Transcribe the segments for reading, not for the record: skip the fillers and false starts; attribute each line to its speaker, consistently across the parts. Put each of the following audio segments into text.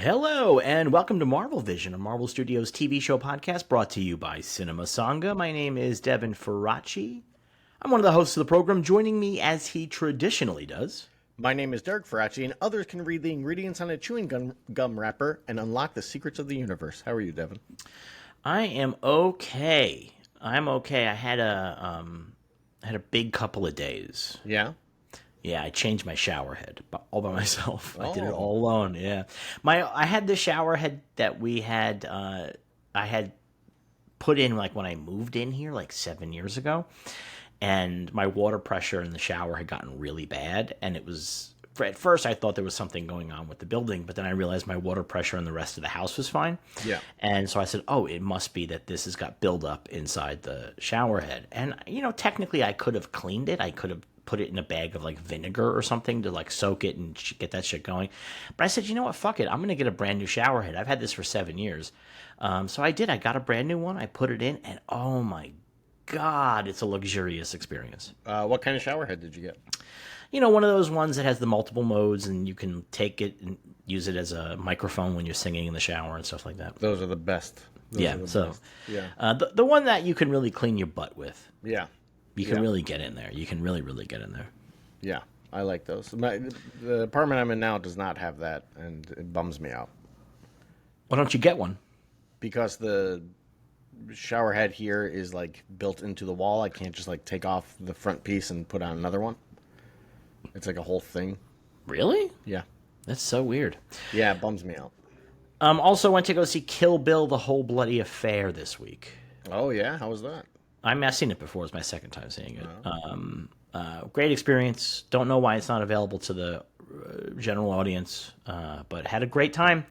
Speaker 1: Hello, and welcome to Marvel Vision, a Marvel Studios TV show podcast brought to you by Cinema Sangha. My name is Devin Faraci. I'm one of the hosts of the program. Joining me, as he traditionally does,
Speaker 2: My name is Derek Faraci, and others can read the ingredients on a chewing gum wrapper and unlock the secrets of the universe. How are you, Devin?
Speaker 1: I am okay. I'm okay. I had a big couple of days.
Speaker 2: Yeah?
Speaker 1: Yeah, I changed my shower head all by myself. I did it
Speaker 2: Oh.
Speaker 1: all alone. Yeah, I had the shower head that we had. I had put in like when I moved in here like 7 years ago, and my water pressure in the shower had gotten really bad, and it was. At first, I thought there was something going on with the building, but then I realized my water pressure in the rest of the house was fine.
Speaker 2: Yeah.
Speaker 1: And so I said, "Oh, it must be that this has got buildup inside the shower head." And technically, I could have cleaned it. I could have put it in a bag of like vinegar or something to like soak it and get that shit going. But I said, you know what? Fuck it. I'm gonna get a brand new shower head. I've had this for 7 years, so I did. I got a brand new one. I put it in, and oh my god, it's a luxurious experience.
Speaker 2: What kind of shower head did you get?
Speaker 1: One of those ones that has the multiple modes, and you can take it and use it as a microphone when you're singing in the shower and stuff like that.
Speaker 2: Those are the best. Those
Speaker 1: Yeah,
Speaker 2: are the
Speaker 1: so
Speaker 2: best. Yeah.
Speaker 1: The one that you can really clean your butt with.
Speaker 2: Yeah.
Speaker 1: You can
Speaker 2: Yeah.
Speaker 1: really get in there. You can really, really get in there.
Speaker 2: Yeah. I like those. The apartment I'm in now does not have that, and it bums me out.
Speaker 1: Why don't you get one?
Speaker 2: Because the shower head here is like built into the wall. I can't just like take off the front piece and put on another one. It's like a whole thing.
Speaker 1: Really?
Speaker 2: Yeah.
Speaker 1: That's so weird.
Speaker 2: Yeah, it bums me out.
Speaker 1: Also went to go see Kill Bill: The Whole Bloody Affair this week.
Speaker 2: Oh, yeah? How was that?
Speaker 1: I've seen it before. It's my second time seeing it. Great experience. Don't know why it's not available to the general audience, but had a great time.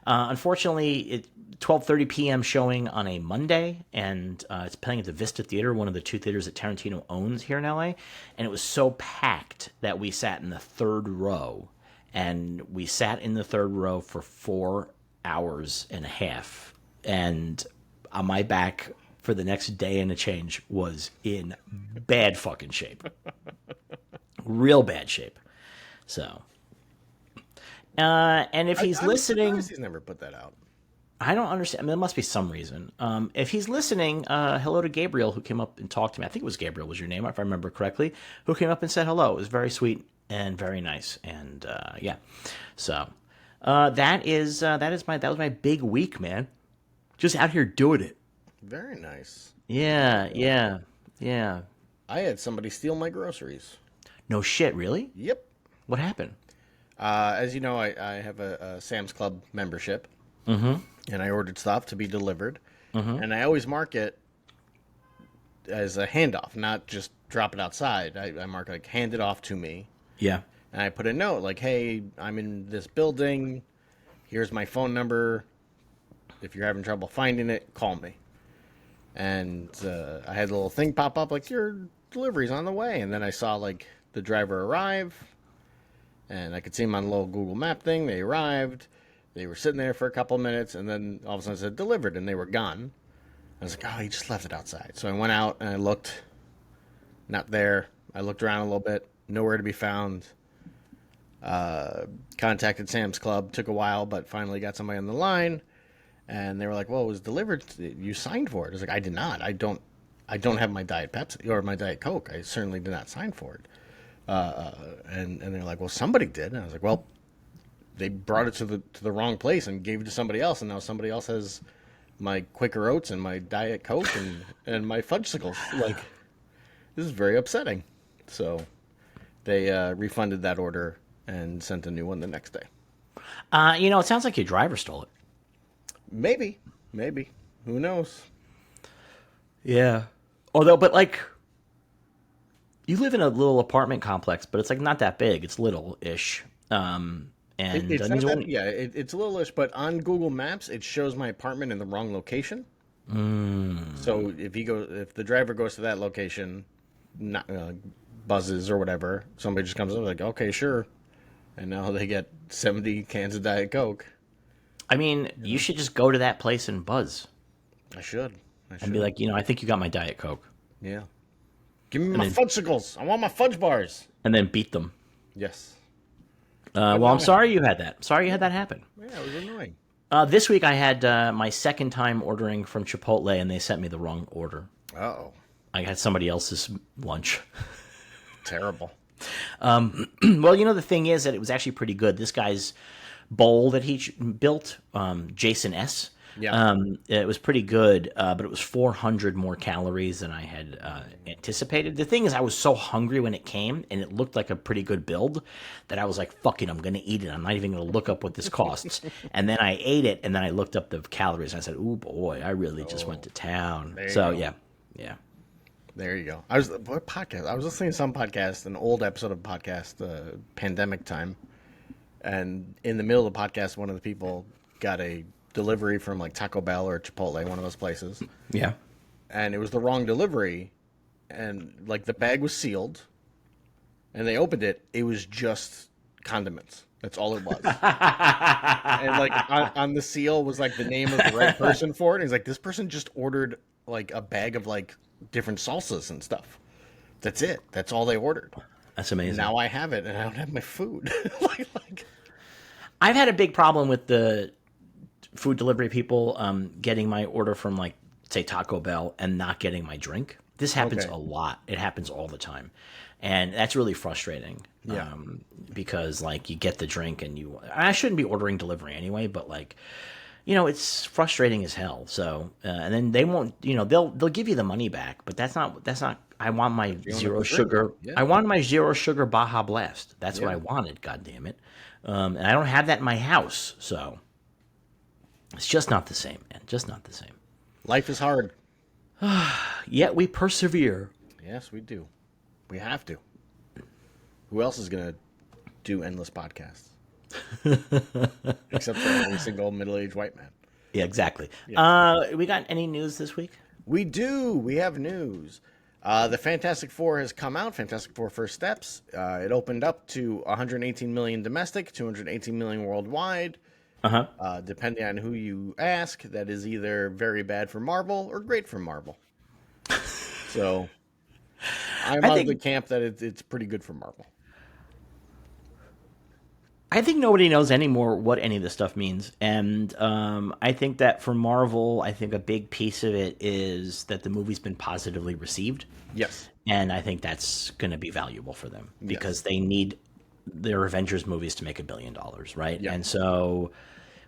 Speaker 1: Unfortunately, it 12:30 p.m. showing on a Monday, and it's playing at the Vista Theater, one of the two theaters that Tarantino owns here in LA. And it was so packed that we sat in the third row, and we sat in the third row for 4 hours and a half, and on my back for the next day and a change was in bad fucking shape. Real bad shape. So, and if he's listening,
Speaker 2: He's never put that out.
Speaker 1: I don't understand. I mean, there must be some reason. If he's listening, hello to Gabriel, who came up and talked to me. I think it was Gabriel was your name, if I remember correctly, who came up and said hello. It was very sweet and very nice. And yeah, so that was my big week, man. Just out here doing it.
Speaker 2: Very nice.
Speaker 1: Yeah.
Speaker 2: I had somebody steal my groceries.
Speaker 1: No shit, really?
Speaker 2: Yep.
Speaker 1: What happened?
Speaker 2: As you know, I have a Sam's Club membership. Mm-hmm. And I ordered stuff to be delivered. Mm-hmm. And I always mark it as a handoff, not just drop it outside. I mark like hand it off to me.
Speaker 1: Yeah.
Speaker 2: And I put a note like, hey, I'm in this building. Here's my phone number. If you're having trouble finding it, call me. And I had a little thing pop up like, your delivery's on the way. And then I saw like the driver arrive. And I could see him on the little Google Map thing. They arrived. They were sitting there for a couple of minutes. And then all of a sudden it said delivered. And they were gone. I was like, oh, he just left it outside. So I went out and I looked. Not there. I looked around a little bit. Nowhere to be found. Contacted Sam's Club. Took a while, but finally got somebody on the line. And they were like, well, it was delivered. You signed for it. I was like, I did not. I don't have my Diet Pepsi or my Diet Coke. I certainly did not sign for it. And they're like, well, somebody did. And I was like, well, they brought it to the wrong place and gave it to somebody else. And now somebody else has my Quaker Oats and my Diet Coke and my Fudgesicles. Like, this is very upsetting. So they refunded that order and sent a new one the next day.
Speaker 1: It sounds like your driver stole it.
Speaker 2: Maybe. Who knows?
Speaker 1: Yeah. But like, you live in a little apartment complex, but it's like not that big. It's little-ish. And
Speaker 2: It's not that, yeah, it's a little-ish, but on Google Maps, it shows my apartment in the wrong location. So if the driver goes to that location, not, buzzes or whatever, somebody just comes up like, okay, sure. And now they get 70 cans of Diet Coke.
Speaker 1: I mean, you should just go to that place and buzz.
Speaker 2: I should.
Speaker 1: And be like, I think you got my Diet Coke.
Speaker 2: Yeah. Give me my fudgesicles. I want my fudge bars.
Speaker 1: And then beat them.
Speaker 2: Yes. But
Speaker 1: Well, I'm
Speaker 2: now I have
Speaker 1: sorry you had that. Sorry you had that happen.
Speaker 2: it. Yeah, it was annoying.
Speaker 1: This week I had my second time ordering from Chipotle, and they sent me the wrong order.
Speaker 2: Oh,
Speaker 1: I had somebody else's lunch.
Speaker 2: terrible.
Speaker 1: Well, the thing is that it was actually pretty good. This guy's bowl that he built, Jason S.
Speaker 2: Yeah.
Speaker 1: It was pretty good, but it was 400 more calories than I had anticipated. The thing is, I was so hungry when it came, and it looked like a pretty good build that I was like, "Fuck it, I'm gonna eat it. I'm not even gonna look up what this costs." And then I ate it, and then I looked up the calories, and I said, "Ooh boy, I really just went to town."
Speaker 2: There you
Speaker 1: So
Speaker 2: go.
Speaker 1: yeah.
Speaker 2: There you go. What podcast? I was listening to some podcast, an old episode of podcast, pandemic time, and in the middle of the podcast, one of the people got a delivery from like Taco Bell or Chipotle, one of those places,
Speaker 1: Yeah.
Speaker 2: and it was the wrong delivery, and like the bag was sealed, and they opened it, it was just condiments. That's all it was. And like on the seal was like the name of the right person for it. And he's like, this person just ordered like a bag of like different salsas and stuff. That's it. That's all they ordered.
Speaker 1: That's amazing.
Speaker 2: Now I have it, and I don't have my food. like,
Speaker 1: I've had a big problem with the food delivery people getting my order from, like, say Taco Bell and not getting my drink. This happens
Speaker 2: Okay.
Speaker 1: a lot. It happens all the time, and that's really frustrating.
Speaker 2: Yeah.
Speaker 1: Because like you get the drink and I shouldn't be ordering delivery anyway, but like, it's frustrating as hell. So and then they won't, they'll give you the money back, but that's not. I want my
Speaker 2: don't
Speaker 1: zero
Speaker 2: have the drink.
Speaker 1: sugar.
Speaker 2: Yeah.
Speaker 1: I wanted my zero sugar Baja Blast. That's what
Speaker 2: Yeah.
Speaker 1: I wanted. God damn it. And I don't have that in my house, so it's just not the same, man. Just not the same.
Speaker 2: life is hard.
Speaker 1: Yet we persevere.
Speaker 2: Yes, we do. We have to. Who else is gonna do endless podcasts? Except for every single middle-aged white man.
Speaker 1: Yeah, exactly. We got any news this week?
Speaker 2: We do. We have news. The Fantastic Four has come out. Fantastic Four First Steps. It opened up to 118 million domestic, 218 million worldwide. Depending on who you ask, that is either very bad for Marvel or great for Marvel. So I'm
Speaker 1: I
Speaker 2: of
Speaker 1: think-
Speaker 2: the camp that it's pretty good for Marvel.
Speaker 1: I think nobody knows anymore what any of this stuff means, and I think that for Marvel, I think a big piece of it is that the movie's been positively received,
Speaker 2: Yes.
Speaker 1: and I think that's going to be valuable for them because they need their Avengers movies to make $1 billion, right?
Speaker 2: Yeah.
Speaker 1: And so,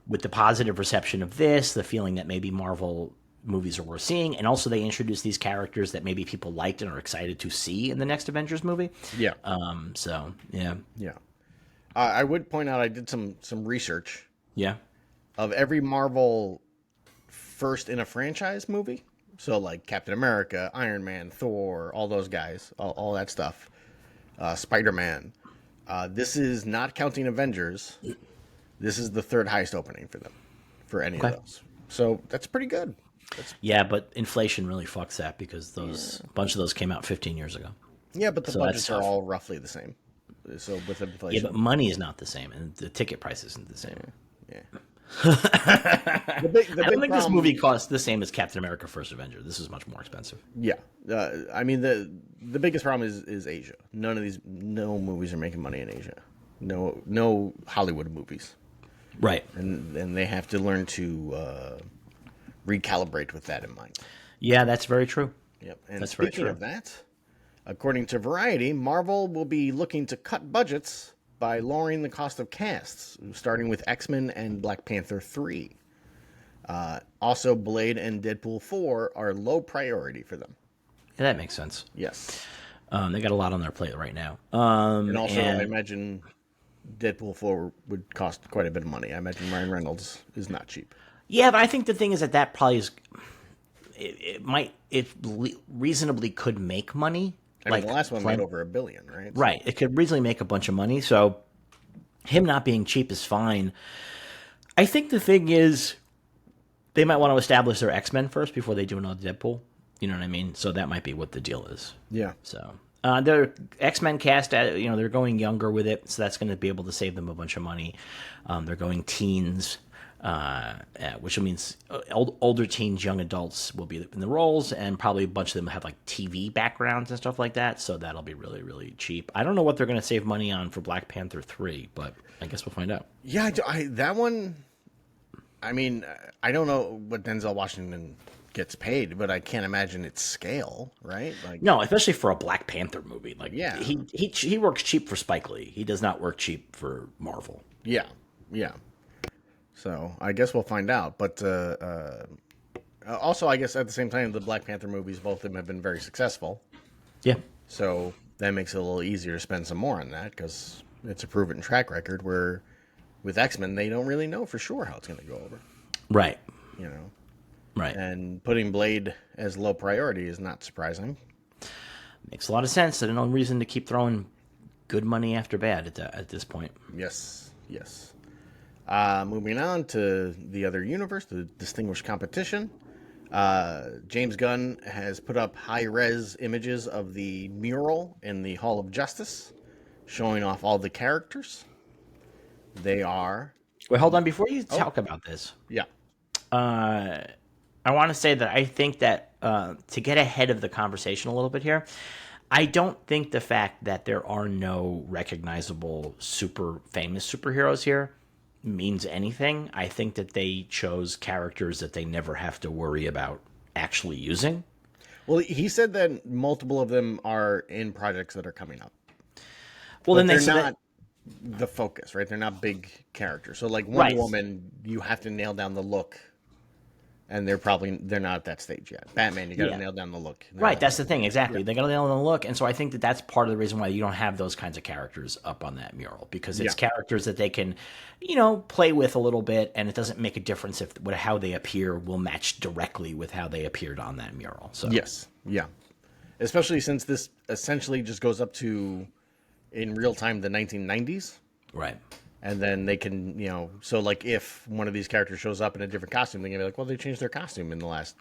Speaker 1: with the positive reception of this, the feeling that maybe Marvel movies are worth seeing, and also they introduced these characters that maybe people liked and are excited to see in the next Avengers movie.
Speaker 2: Yeah.
Speaker 1: So yeah,
Speaker 2: Yeah. I would point out I did some research
Speaker 1: yeah,
Speaker 2: of every Marvel first in a franchise movie. So like Captain America, Iron Man, Thor, all those guys, all that stuff. Spider-Man. This is not counting Avengers. This is the third highest opening for them, for any of those. So that's pretty good.
Speaker 1: yeah. But inflation really fucks that because a bunch of those came out 15 years ago.
Speaker 2: Yeah, but the
Speaker 1: So that's
Speaker 2: budgets are
Speaker 1: tough.
Speaker 2: all roughly the same. So with
Speaker 1: Yeah,
Speaker 2: inflation,
Speaker 1: but money is not the same, and the ticket price isn't the same.
Speaker 2: yeah. The big
Speaker 1: I don't think this
Speaker 2: problem-
Speaker 1: movie costs the same as Captain America: First Avenger. This is much more expensive.
Speaker 2: Yeah, I mean the biggest problem is Asia. No movies are making money in Asia. No Hollywood movies,
Speaker 1: Right.
Speaker 2: and they have to learn to recalibrate with that in mind.
Speaker 1: Yeah, that's very true.
Speaker 2: Yep. And
Speaker 1: That's very
Speaker 2: speaking
Speaker 1: true.
Speaker 2: of that, according to Variety, Marvel will be looking to cut budgets by lowering the cost of casts, starting with X-Men and Black Panther 3. Also, Blade and Deadpool 4 are low priority for them.
Speaker 1: Yeah, that makes sense.
Speaker 2: Yes.
Speaker 1: They got a lot on their plate right now.
Speaker 2: And also, I imagine Deadpool 4 would cost quite a bit of money. I imagine Ryan Reynolds is not cheap.
Speaker 1: Yeah, but I think the thing is that probably is. It reasonably could make money.
Speaker 2: I mean, the last one made over $1 billion, right?
Speaker 1: Right. It could reasonably make a bunch of money. So him not being cheap is fine. I think the thing is they might want to establish their X-Men first before they do another Deadpool. You know what I mean? So that might be what the deal is.
Speaker 2: Yeah.
Speaker 1: So their X-Men cast, they're going younger with it, so that's going to be able to save them a bunch of money. They're going teens. which means older teens, young adults will be in the roles, and probably a bunch of them have like TV backgrounds and stuff like that. So that'll be really, really cheap. I don't know what they're going to save money on for Black Panther 3, but I guess we'll find out.
Speaker 2: Yeah, that one. I mean, I don't know what Denzel Washington gets paid, but I can't imagine its scale, right? Like,
Speaker 1: No, especially for a Black Panther movie. Like,
Speaker 2: Yeah.
Speaker 1: he works cheap for Spike Lee. He does not work cheap for Marvel.
Speaker 2: yeah, yeah. So I guess we'll find out. But also, I guess at the same time, the Black Panther movies, both of them have been very successful.
Speaker 1: Yeah.
Speaker 2: So that makes it a little easier to spend some more on that because it's a proven track record where with X-Men, they don't really know for sure how it's going to go over.
Speaker 1: Right.
Speaker 2: You know?
Speaker 1: Right.
Speaker 2: And putting Blade as low priority is not surprising.
Speaker 1: Makes a lot of sense. There's no reason to keep throwing good money after bad at this point.
Speaker 2: Yes, yes. Moving on to the other universe, the Distinguished Competition. James Gunn has put up high-res images of the mural in the Hall of Justice, showing off all the characters. They are...
Speaker 1: Wait, hold on. Before you talk about this,
Speaker 2: Yeah.
Speaker 1: I want to say that I think that to get ahead of the conversation a little bit here, I don't think the fact that there are no recognizable super famous superheroes here means anything. I think that they chose characters that they never have to worry about actually using.
Speaker 2: Well, he said that multiple of them are in projects that are coming up.
Speaker 1: Well,
Speaker 2: But
Speaker 1: then
Speaker 2: they're
Speaker 1: they said
Speaker 2: not
Speaker 1: that,
Speaker 2: the focus, right? They're not big characters. So, like Wonder
Speaker 1: Right.
Speaker 2: Woman, you have to nail down the look, and they're not at that stage yet. Batman, you got to
Speaker 1: Yeah.
Speaker 2: nail down the look.
Speaker 1: right, that's the thing, exactly. They got to nail the look, and so I think that that's part of the reason why you don't have those kinds of characters up on that mural, because it's characters that they can, play with a little bit, and it doesn't make a difference if how they appear will match directly with how they appeared on that mural. So
Speaker 2: Yes, yeah. Especially since this essentially just goes up to, in real time, the 1990s.
Speaker 1: right.
Speaker 2: And then they can, so like if one of these characters shows up in a different costume, they're going to be like, well, they changed their costume in the last,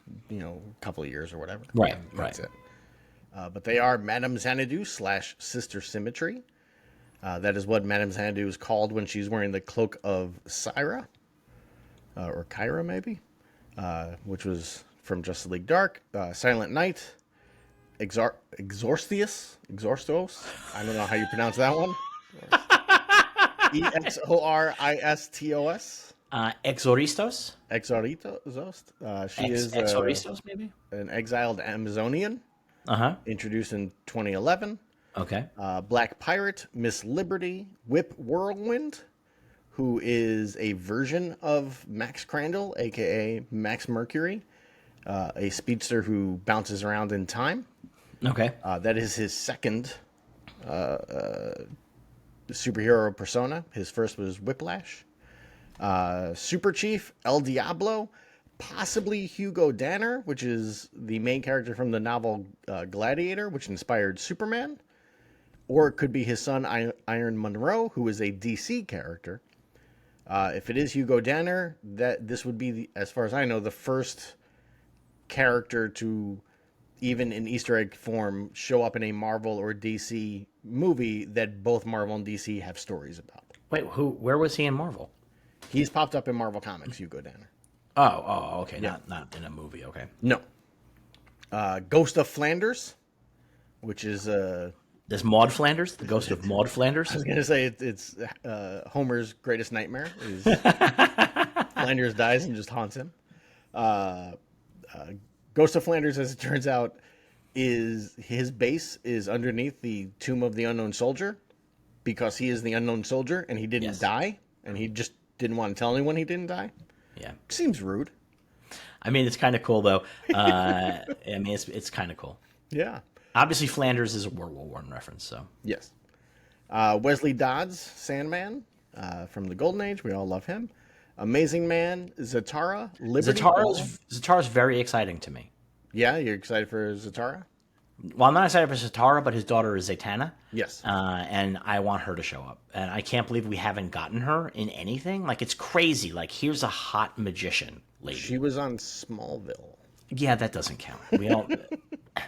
Speaker 2: couple of years or whatever.
Speaker 1: Right,
Speaker 2: And
Speaker 1: right.
Speaker 2: that's it. But they are Madame Xanadu / Sister Symmetry. That is what Madame Xanadu is called when she's wearing the cloak of Syra, or Kyra maybe, which was from Justice League Dark. Silent Knight, Exorstius, I don't know how you pronounce that one. Exoristos.
Speaker 1: Exoristos?
Speaker 2: Exoritos. She is
Speaker 1: Exoristos, maybe?
Speaker 2: an exiled Amazonian,
Speaker 1: Uh-huh.
Speaker 2: introduced in 2011.
Speaker 1: Okay.
Speaker 2: Black Pirate, Miss Liberty, Whip Whirlwind, who is a version of Max Crandall, a.k.a. Max Mercury, a speedster who bounces around in time.
Speaker 1: Okay.
Speaker 2: That is his second superhero persona. His first was Whiplash. Super Chief, El Diablo, possibly Hugo Danner, which is the main character from the novel Gladiator, which inspired Superman. Or it could be his son, Iron Monroe, who is a DC character. If it is Hugo Danner, this would be, as far as I know, the first character to, even in Easter egg form, show up in a Marvel or DC movie that both Marvel and DC have stories about.
Speaker 1: Wait, where was he in Marvel?
Speaker 2: He's popped up in Marvel Comics, Hugo Danner.
Speaker 1: Oh, okay. Not in a movie, okay.
Speaker 2: No. Ghost of Flanders, which is...
Speaker 1: There's Maud Flanders, the ghost of Maud Flanders.
Speaker 2: I was going to say it's Homer's greatest nightmare. Is Flanders dies and just haunts him. Ghost of Flanders, as it turns out, is his base is underneath the Tomb of the Unknown Soldier, because he is the Unknown Soldier and he didn't die, and he just didn't want to tell anyone he didn't die.
Speaker 1: Yeah.
Speaker 2: Seems rude.
Speaker 1: I mean, it's kind of cool, though. I mean, it's kind of cool.
Speaker 2: Yeah.
Speaker 1: Obviously, Flanders is a World War I reference, so.
Speaker 2: Yes. Wesley Dodds, Sandman, from the Golden Age. We all love him. Amazing Man, Zatara, Liberty.
Speaker 1: Zatara's very exciting to me.
Speaker 2: Yeah, you're excited for Zatara?
Speaker 1: Well, I'm not excited for Zatara, but his daughter is Zatanna.
Speaker 2: Yes.
Speaker 1: And I want her to show up. And I can't believe we haven't gotten her in anything. Like, it's crazy. Like, here's a hot magician lady.
Speaker 2: She was on Smallville.
Speaker 1: Yeah, that doesn't count.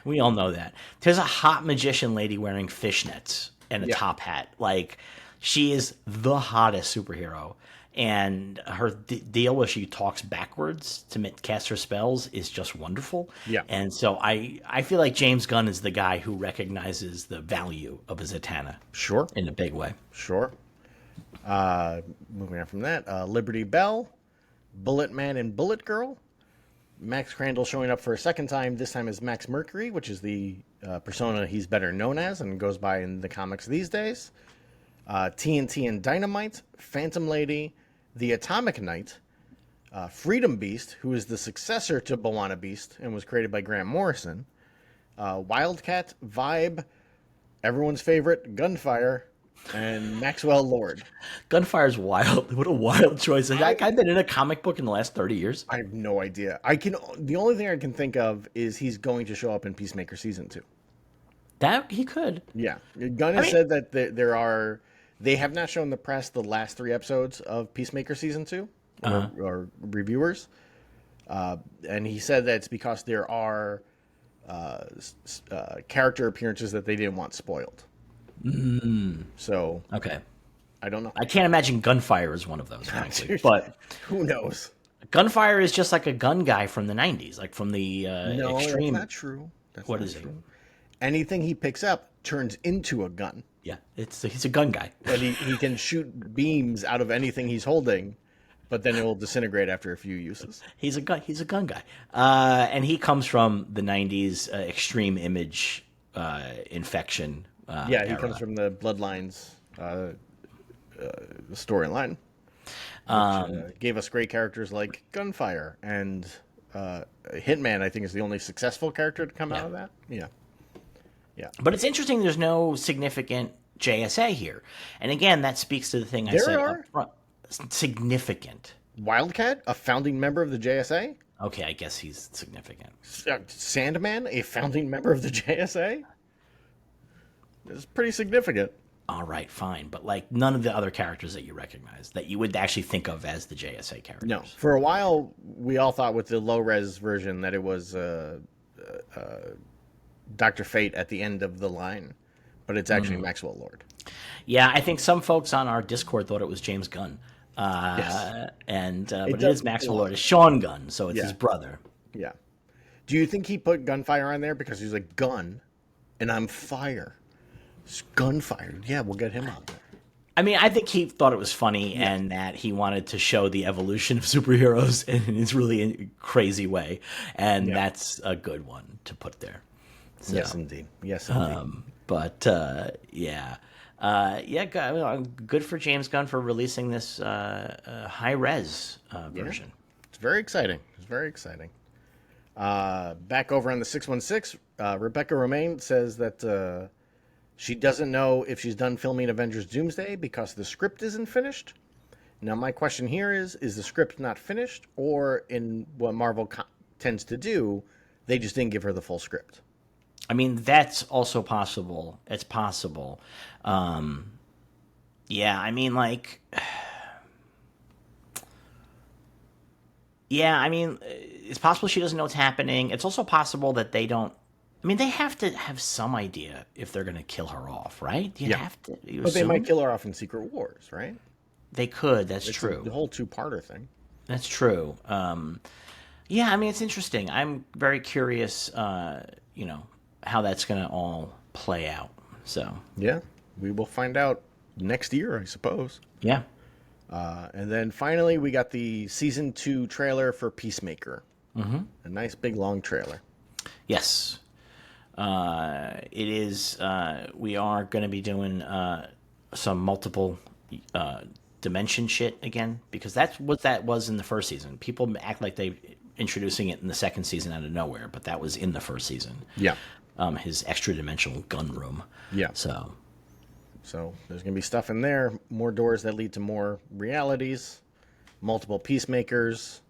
Speaker 1: We all know that. There's a hot magician lady wearing fishnets and a top hat. Like, she is the hottest superhero. and her deal where she talks backwards to cast her spells is just wonderful.
Speaker 2: Yeah.
Speaker 1: And so I feel like James Gunn is the guy who recognizes the value of a Zatanna.
Speaker 2: Sure.
Speaker 1: In a big way.
Speaker 2: Sure. Moving on from that, Liberty Bell, Bullet Man and Bullet Girl. Max Crandall showing up for a second time, this time as Max Mercury, which is the persona he's better known as and goes by in the comics these days. TNT and Dynamite, Phantom Lady, the Atomic Knight, Freedom Beast, who is the successor to B'wana Beast and was created by Grant Morrison, Wildcat, Vibe, everyone's favorite, Gunfire, and Maxwell Lord.
Speaker 1: Gunfire's wild. What a wild choice. Has that guy been in a comic book in the last 30 years?
Speaker 2: I have no idea. The only thing I can think of is he's going to show up in Peacemaker Season 2.
Speaker 1: That he could.
Speaker 2: Yeah. Gunn has said that they have not shown the press the last 3 episodes of Peacemaker Season 2 or reviewers. And he said that it's because there are character appearances that they didn't want spoiled. So
Speaker 1: okay,
Speaker 2: I don't know.
Speaker 1: I can't imagine Gunfire is one of those, frankly. But
Speaker 2: who knows?
Speaker 1: Gunfire is just like a gun guy from the 90s, like from the
Speaker 2: no,
Speaker 1: extreme.
Speaker 2: that's not true.
Speaker 1: What is it?
Speaker 2: Anything he picks up turns into a gun.
Speaker 1: Yeah, he's a gun guy.
Speaker 2: But he can shoot beams out of anything he's holding, but then it will disintegrate after a few uses.
Speaker 1: He's a gun guy, and he comes from the 90s extreme image infection.
Speaker 2: He
Speaker 1: era.
Speaker 2: comes from the Bloodlines storyline, which gave us great characters like Gunfire and Hitman. I think is the only successful character to come out of that. Yeah.
Speaker 1: But it's interesting. There's no significant JSA here, and again, that speaks to the thing I said up front. Significant.
Speaker 2: Wildcat, a founding member of the JSA.
Speaker 1: Okay, I guess he's significant.
Speaker 2: Sandman, a founding member of the JSA. It's pretty significant.
Speaker 1: All right, fine. But like none of the other characters that you recognize that you would actually think of as the JSA characters.
Speaker 2: No. For a while, we all thought with the low-res version that it was Dr. Fate at the end of the line. But it's actually Maxwell Lord.
Speaker 1: Yeah, I think some folks on our Discord thought it was James Gunn.
Speaker 2: Yes.
Speaker 1: But it is Maxwell Lord. It's Sean Gunn, so it's his brother.
Speaker 2: Yeah. Do you think he put Gunfire on there because he's like, gun, and I'm fire? It's Gunfire. Yeah, we'll get him on there.
Speaker 1: I mean, I think he thought it was funny and that he wanted to show the evolution of superheroes in his really crazy way. And that's a good one to put there. So,
Speaker 2: yes, indeed. Yes, indeed.
Speaker 1: Good for James Gunn for releasing this high-res version.
Speaker 2: It's very exciting. Back over on the 616, Rebecca Romaine says that she doesn't know if she's done filming Avengers Doomsday because the script isn't finished. Now, my question here is the script not finished, or in what Marvel tends to do, they just didn't give her the full script?
Speaker 1: I mean, that's also possible. It's possible. I mean, like... Yeah, I mean, it's possible she doesn't know what's happening. It's also possible that they don't... I mean, they have to have some idea if they're going to kill her off, right? You have to.
Speaker 2: But they might kill her off in Secret Wars, right?
Speaker 1: They could. That's true.
Speaker 2: The whole 2-parter thing.
Speaker 1: That's true. Yeah, I mean, it's interesting. I'm very curious, how that's going to all play out. So
Speaker 2: yeah, we will find out next year, I suppose.
Speaker 1: Yeah.
Speaker 2: And then finally, we got the season 2 trailer for Peacemaker. Mm-hmm. A nice big long trailer.
Speaker 1: Yes. It is. We are going to be doing some multiple dimension shit again, because that's what that was in the first season. People act like they introducing it in the second season out of nowhere, but that was in the first season.
Speaker 2: Yeah.
Speaker 1: His extra dimensional gun room.
Speaker 2: Yeah.
Speaker 1: So
Speaker 2: there's going to be stuff in there, more doors that lead to more realities, multiple Peacemakers.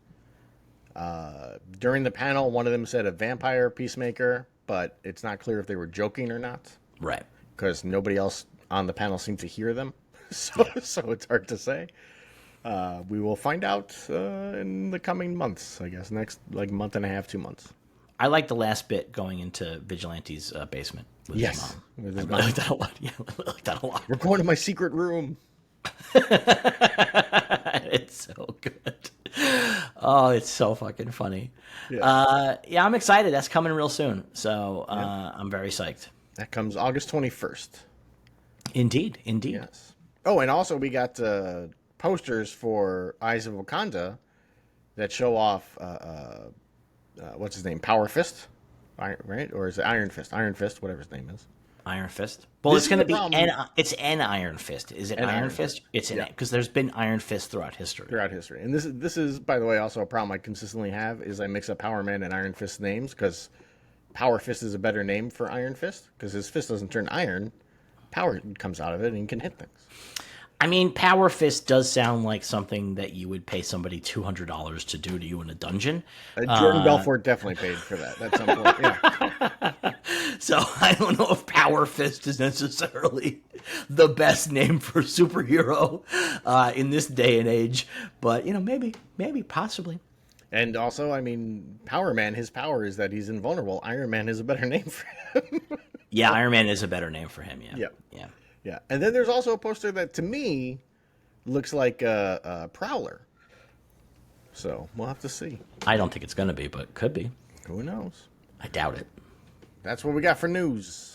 Speaker 2: During the panel, one of them said a vampire Peacemaker, but it's not clear if they were joking or not.
Speaker 1: Right.
Speaker 2: Because nobody else on the panel seemed to hear them. So it's hard to say. We will find out in the coming months, I guess. Next, month and a half, 2 months.
Speaker 1: I like the last bit going into Vigilante's basement with his mom.
Speaker 2: With his
Speaker 1: I like that a lot. Yeah, I like that a lot.
Speaker 2: We're going to my secret room.
Speaker 1: It's so good. Oh, it's so fucking funny.
Speaker 2: Yeah.
Speaker 1: Yeah, I'm excited. That's coming real soon. So
Speaker 2: Yeah.
Speaker 1: I'm very psyched.
Speaker 2: That comes August 21st.
Speaker 1: Indeed, indeed.
Speaker 2: Yes. Oh, and also we got posters for Eyes of Wakanda that show off what's his name, Power Fist, right? Or is it Iron Fist? Iron Fist, whatever his name is.
Speaker 1: Iron Fist. Well,
Speaker 2: This
Speaker 1: it's
Speaker 2: is
Speaker 1: going
Speaker 2: the
Speaker 1: to be
Speaker 2: problem.
Speaker 1: it's an Iron Fist. Is it
Speaker 2: An
Speaker 1: Iron
Speaker 2: Iron
Speaker 1: Fist?
Speaker 2: Fist.
Speaker 1: It's an
Speaker 2: Yeah.
Speaker 1: because there's been Iron Fist throughout history.
Speaker 2: Throughout history, and this is by the way also a problem I consistently have is I mix up Power Man and Iron Fist names because Power Fist is a better name for Iron Fist because his fist doesn't turn iron, power comes out of it and he can hit things.
Speaker 1: I mean, Power Fist does sound like something that you would pay somebody $200 to do to you in a dungeon.
Speaker 2: Jordan Belfort definitely paid for that at some point. Yeah,
Speaker 1: So I don't know if Power Fist is necessarily the best name for a superhero in this day and age, but maybe, possibly.
Speaker 2: and also I mean Power Man, his power is that he's invulnerable. Iron Man is a better name for him.
Speaker 1: Yeah, Iron Man is a better name for him. Yeah,
Speaker 2: Yeah.
Speaker 1: yeah.
Speaker 2: Yeah, and then there's also a poster that to me looks like a Prowler. So we'll have to see.
Speaker 1: I don't think it's gonna be, but could be.
Speaker 2: Who knows?
Speaker 1: I doubt it.
Speaker 2: That's what we got for news.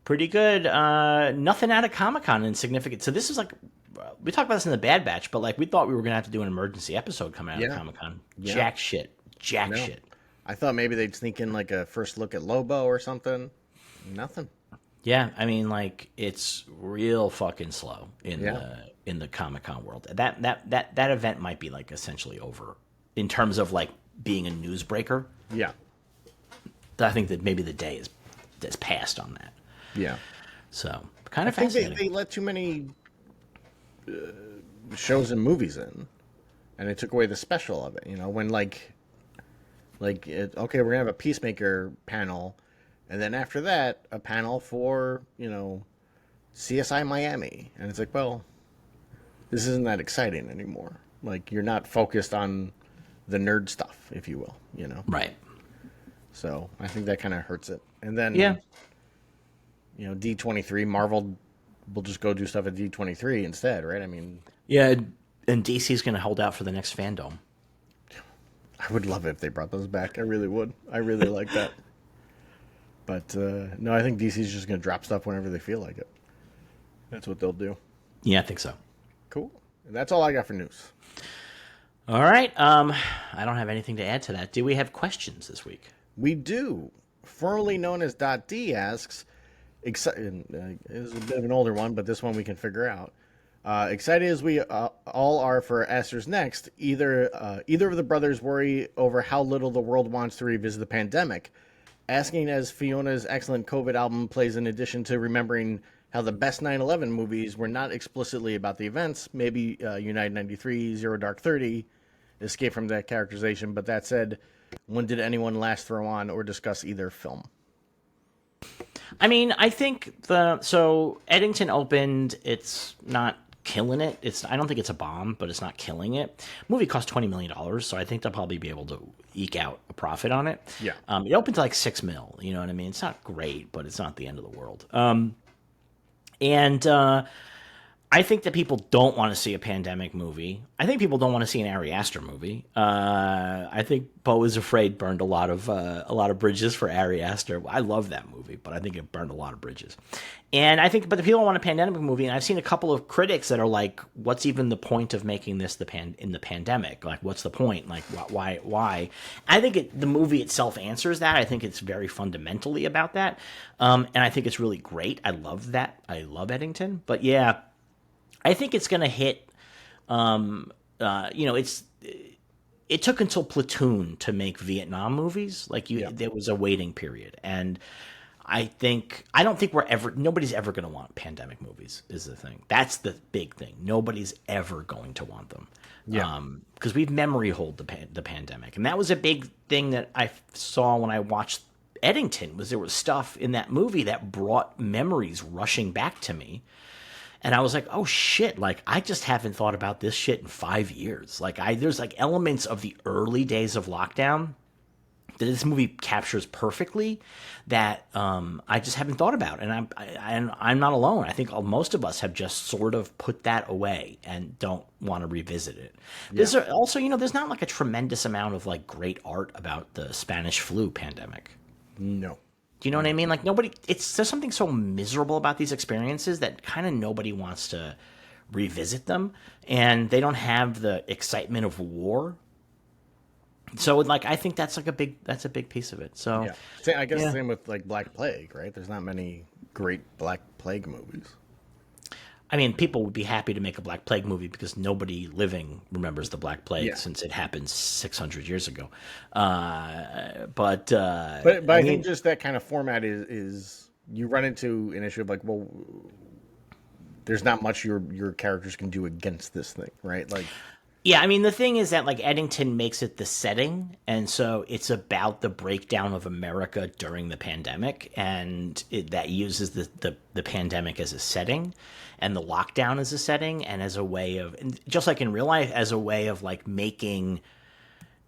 Speaker 1: Pretty good. Nothing out of Comic-Con insignificant. So this is like we talked about this in the Bad Batch, but like we thought we were gonna have to do an emergency episode coming out
Speaker 2: Yeah.
Speaker 1: of Comic-Con.
Speaker 2: Yeah.
Speaker 1: Jack shit. Jack
Speaker 2: No.
Speaker 1: shit.
Speaker 2: I thought maybe they'd sneak in like a first look at Lobo or something. Nothing.
Speaker 1: Yeah, I mean, like it's real fucking slow
Speaker 2: Yeah.
Speaker 1: in the Comic Con world. That event might be like essentially over in terms of like being a newsbreaker.
Speaker 2: Yeah.
Speaker 1: I think that maybe the day is passed on that.
Speaker 2: Yeah.
Speaker 1: So kind of
Speaker 2: I think
Speaker 1: fascinating.
Speaker 2: they let too many shows and movies in, and they took away the special of it. You know, when okay, we're gonna have a Peacemaker panel, and then after that, a panel for CSI Miami, and it's like, well, this isn't that exciting anymore. Like you're not focused on the nerd stuff, if you will.
Speaker 1: Right.
Speaker 2: So I think that kind of hurts it. And then
Speaker 1: Yeah.
Speaker 2: D23, Marvel will just go do stuff at D23 instead, right? I mean,
Speaker 1: Yeah, and DC's going to hold out for the next fandom.
Speaker 2: I would love it if they brought those back. I really would. I really like that. But no, I think DC's just going to drop stuff whenever they feel like it. That's what they'll do.
Speaker 1: Yeah, I think so.
Speaker 2: Cool. And that's all I got for news.
Speaker 1: All right. I don't have anything to add to that. Do we have questions this week?
Speaker 2: We do. Formerly known as .D asks, it's a bit of an older one, but this one we can figure out. Excited as we all are for Aster's Next, either of the brothers worry over how little the world wants to revisit the pandemic. Asking as Fiona's excellent COVID album plays in addition to remembering how the best 9/11 movies were not explicitly about the events, maybe United 93, Zero Dark 30, escape from that characterization, but that said, when did anyone last throw on or discuss either film?
Speaker 1: I mean, I think so Eddington opened. It's not killing it. I don't think it's a bomb, but it's not killing it. Movie cost $20 million, so I think they'll probably be able to eke out a profit on it.
Speaker 2: Yeah.
Speaker 1: It opened to like $6 million. You know what I mean? It's not great, but it's not the end of the world. I think that people don't want to see a pandemic movie. I think people don't want to see an Ari Aster movie. I think Beau is Afraid burned a lot of bridges for Ari Aster. I love that movie, but I think it burned a lot of bridges. And I think, but the people want a pandemic movie, and I've seen a couple of critics that are like, "What's even the point of making this in the pandemic? Like, what's the point? Like, why?" I think the movie itself answers that. I think it's very fundamentally about that, and I think it's really great. I love that. I love Eddington, but yeah. I think it's going to hit. It took until Platoon to make Vietnam movies. There was a waiting period, and I don't think nobody's ever going to want pandemic movies. Is the thing. That's the big thing. Nobody's ever going to want them.
Speaker 2: Yeah.
Speaker 1: Because we've memory hold the pandemic, and that was a big thing that I saw when I watched Eddington. There was stuff in that movie that brought memories rushing back to me. And I was like, oh shit, like I just haven't thought about this shit in 5 years. There's like elements of the early days of lockdown that this movie captures perfectly that I just haven't thought about, and I'm not alone. I think most of us have just sort of put that away and don't want to revisit it. There's also, there's not like a tremendous amount of like great art about the Spanish flu pandemic.
Speaker 2: No.
Speaker 1: Do you know what I mean? Like there's something so miserable about these experiences that kind of nobody wants to revisit them, and they don't have the excitement of war. So like I think that's a big piece of it. So
Speaker 2: yeah, I guess same with like Black Plague, right? There's not many great Black Plague movies.
Speaker 1: I mean, people would be happy to make a Black Plague movie because nobody living remembers the Black Plague since it happened 600 years ago. But
Speaker 2: I think just that kind of format is you run into an issue of like, well, there's not much your characters can do against this thing, right? Like,
Speaker 1: yeah, I mean, the thing is that like Eddington makes it the setting, and so it's about the breakdown of America during the pandemic, and that uses the pandemic as a setting, and the lockdown as a setting, and as a way of, just like in real life, as a way of like making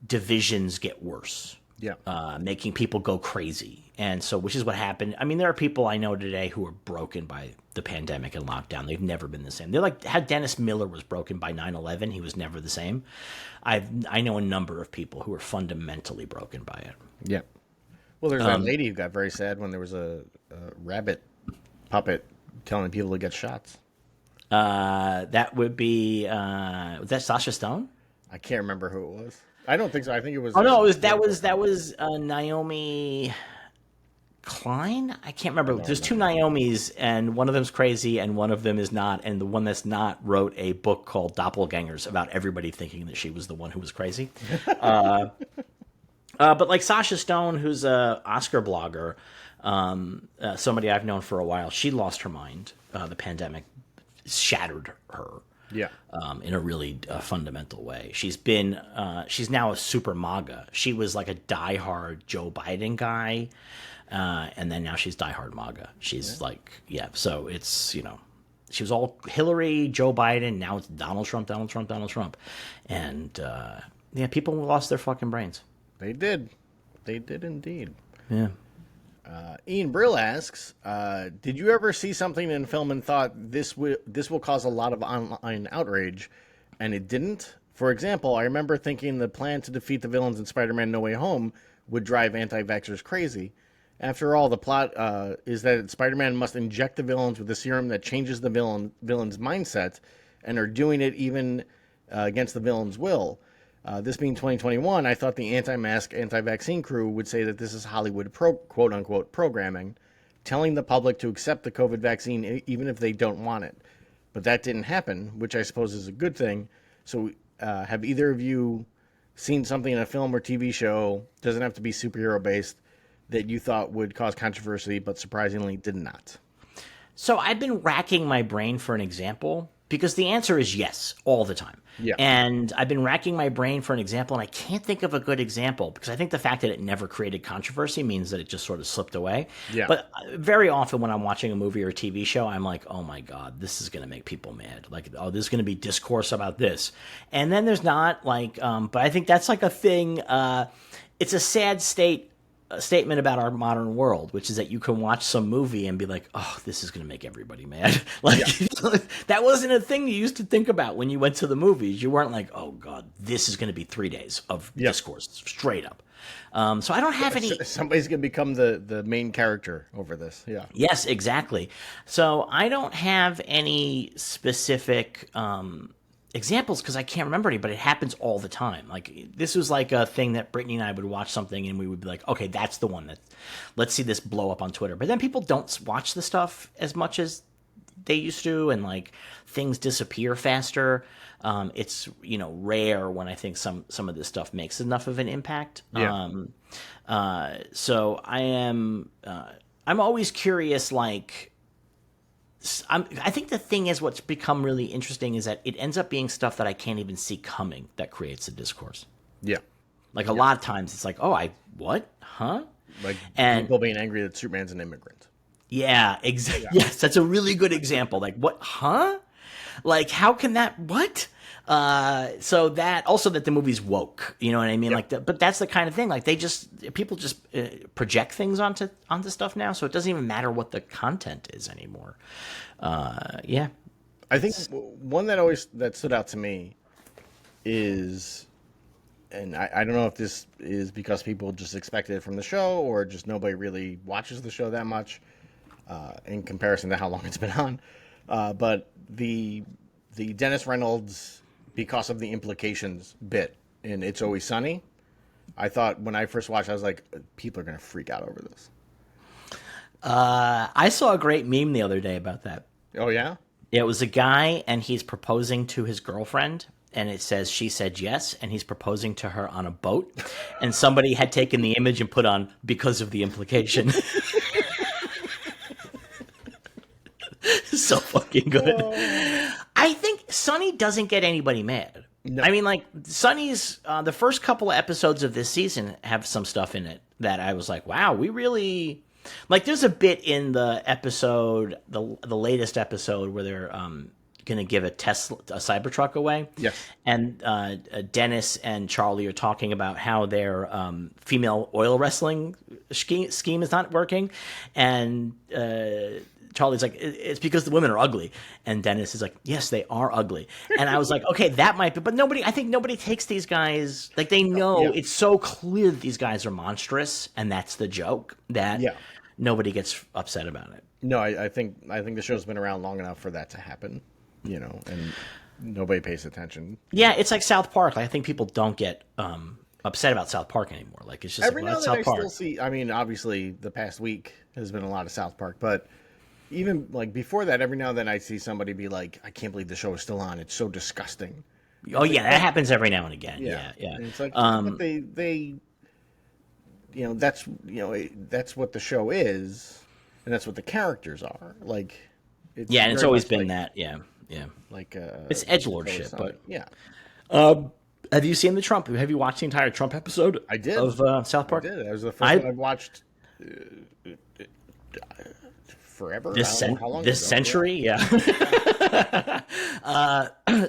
Speaker 1: divisions get worse.
Speaker 2: Yeah.
Speaker 1: Making people go crazy. And so, which is what happened. I mean, there are people I know today who are broken by the pandemic and lockdown. They've never been the same. They're like how Dennis Miller was broken by 9/11. He was never the same. I know a number of people who are fundamentally broken by it.
Speaker 2: Yeah. Well, there's that lady who got very sad when there was a rabbit puppet telling people to get shots.
Speaker 1: That would be, was that Sasha Stone?
Speaker 2: I can't remember who it was. I don't think so. I think it was.
Speaker 1: Oh no, that was Naomi Klein. I can't remember. There's two Naomis, and one of them's crazy, and one of them is not. And the one that's not wrote a book called Doppelgangers about everybody thinking that she was the one who was crazy. But like Sasha Stone, who's a Oscar blogger, somebody I've known for a while, she lost her mind. The pandemic shattered her.
Speaker 2: Yeah.
Speaker 1: In a really fundamental way. She's now a super MAGA. She was like a diehard Joe Biden guy, and then now she's diehard MAGA. She's so it's, she was all Hillary, Joe Biden, now it's Donald Trump. And people lost their fucking brains.
Speaker 2: They did indeed.
Speaker 1: Yeah.
Speaker 2: Ian Brill asks, did you ever see something in film and thought this will cause a lot of online outrage, and it didn't? For example, I remember thinking the plan to defeat the villains in Spider-Man No Way Home would drive anti-vaxxers crazy. After all, the plot is that Spider-Man must inject the villains with a serum that changes the villain's mindset, and are doing it even against the villain's will. This being 2021, I thought the anti-mask, anti-vaccine crew would say that this is Hollywood quote-unquote programming, telling the public to accept the COVID vaccine even if they don't want it. But that didn't happen, which I suppose is a good thing. So have either of you seen something in a film or TV show, doesn't have to be superhero-based, that you thought would cause controversy but surprisingly did not?
Speaker 1: So I've been racking my brain for an example, because the answer is yes, all the time.
Speaker 2: Yeah.
Speaker 1: And I've been racking my brain for an example, and I can't think of a good example, because I think the fact that it never created controversy means that it just sort of slipped away.
Speaker 2: Yeah.
Speaker 1: But very often when I'm watching a movie or a TV show, I'm like, oh my God, this is going to make people mad. Like, oh, there's going to be discourse about this. And then there's not, like, but I think that's like a thing. It's a sad statement about our modern world, which is that you can watch some movie and be like, oh, this is going to make everybody mad. Like, that wasn't a thing you used to think about when you went to the movies. You weren't like, oh God, this is going to be 3 days of discourse straight up. So I don't have any.
Speaker 2: Somebody's going to become the main character over this. Yeah.
Speaker 1: Yes, exactly. So I don't have any specific examples because I can't remember any, but it happens all the time. Like, this was like a thing that Brittany and I would watch something and we would be like, okay, that's the one, that let's see this blow up on Twitter. But then people don't watch the stuff as much as they used to, and like things disappear faster. It's, rare when I think some of this stuff makes enough of an impact.
Speaker 2: Yeah.
Speaker 1: So I'm always curious, like, I think the thing is, what's become really interesting is that it ends up being stuff that I can't even see coming that creates a discourse.
Speaker 2: Yeah.
Speaker 1: Like, a lot of times it's like, oh, what? Huh?
Speaker 2: Like,
Speaker 1: and
Speaker 2: people being angry that Superman's an immigrant.
Speaker 1: Yeah, exactly. Yeah. Yes, that's a really good example. Like, what? Huh? Like, how can that, what? So that, also that the movie's woke, you know what I mean? Like, but that's the kind of thing, like, people just project things onto stuff now, so it doesn't even matter what the content is anymore. Yeah.
Speaker 2: I think one that stood out to me is, and I don't know if this is because people just expect it from the show or just nobody really watches the show that much in comparison to how long it's been on. But the Dennis Reynolds, because of the implications bit in It's Always Sunny, I thought when I first watched, I was like, people are going to freak out over this.
Speaker 1: I saw a great meme the other day about that.
Speaker 2: Oh, yeah?
Speaker 1: It was a guy, and he's proposing to his girlfriend, and it says she said yes, and he's proposing to her on a boat, and somebody had taken the image and put on because of the implication. So fucking good. Oh. I think Sunny doesn't get anybody mad. No. I mean, like, Sunny's the first couple of episodes of this season have some stuff in it that I was like, wow, we really... Like, there's a bit in the episode, the latest episode, where they're going to give a Cybertruck away.
Speaker 2: Yes.
Speaker 1: And Dennis and Charlie are talking about how their female oil wrestling scheme is not working. And Charlie's like, it's because the women are ugly. And Dennis is like, yes, they are ugly. And I was like, okay, that might be. But I think nobody takes these guys, like, they know it's so clear that these guys are monstrous. And that's the joke, that nobody gets upset about it.
Speaker 2: No, I think the show's been around long enough for that to happen, you know, and nobody pays attention.
Speaker 1: Yeah, it's like South Park. Like, I think people don't get upset about South Park anymore. Like, it's just
Speaker 2: every
Speaker 1: like, well,
Speaker 2: now and then
Speaker 1: South Park.
Speaker 2: Still see. I mean, obviously, the past week has been a lot of South Park, but even like before that, every now and then I see somebody be like, "I can't believe the show is still on. It's so disgusting."
Speaker 1: Oh yeah, that happens every now and again. Yeah.
Speaker 2: And it's like, but they, you know, that's what the show is, and that's what the characters are. Like,
Speaker 1: and it's always been like, that. Yeah.
Speaker 2: Like
Speaker 1: it's edgelordship, but
Speaker 2: yeah.
Speaker 1: Have you seen the Trump? Have you watched the entire Trump episode?
Speaker 2: I did
Speaker 1: of South Park.
Speaker 2: I did. That was the first one I've watched forever.
Speaker 1: This century, yeah.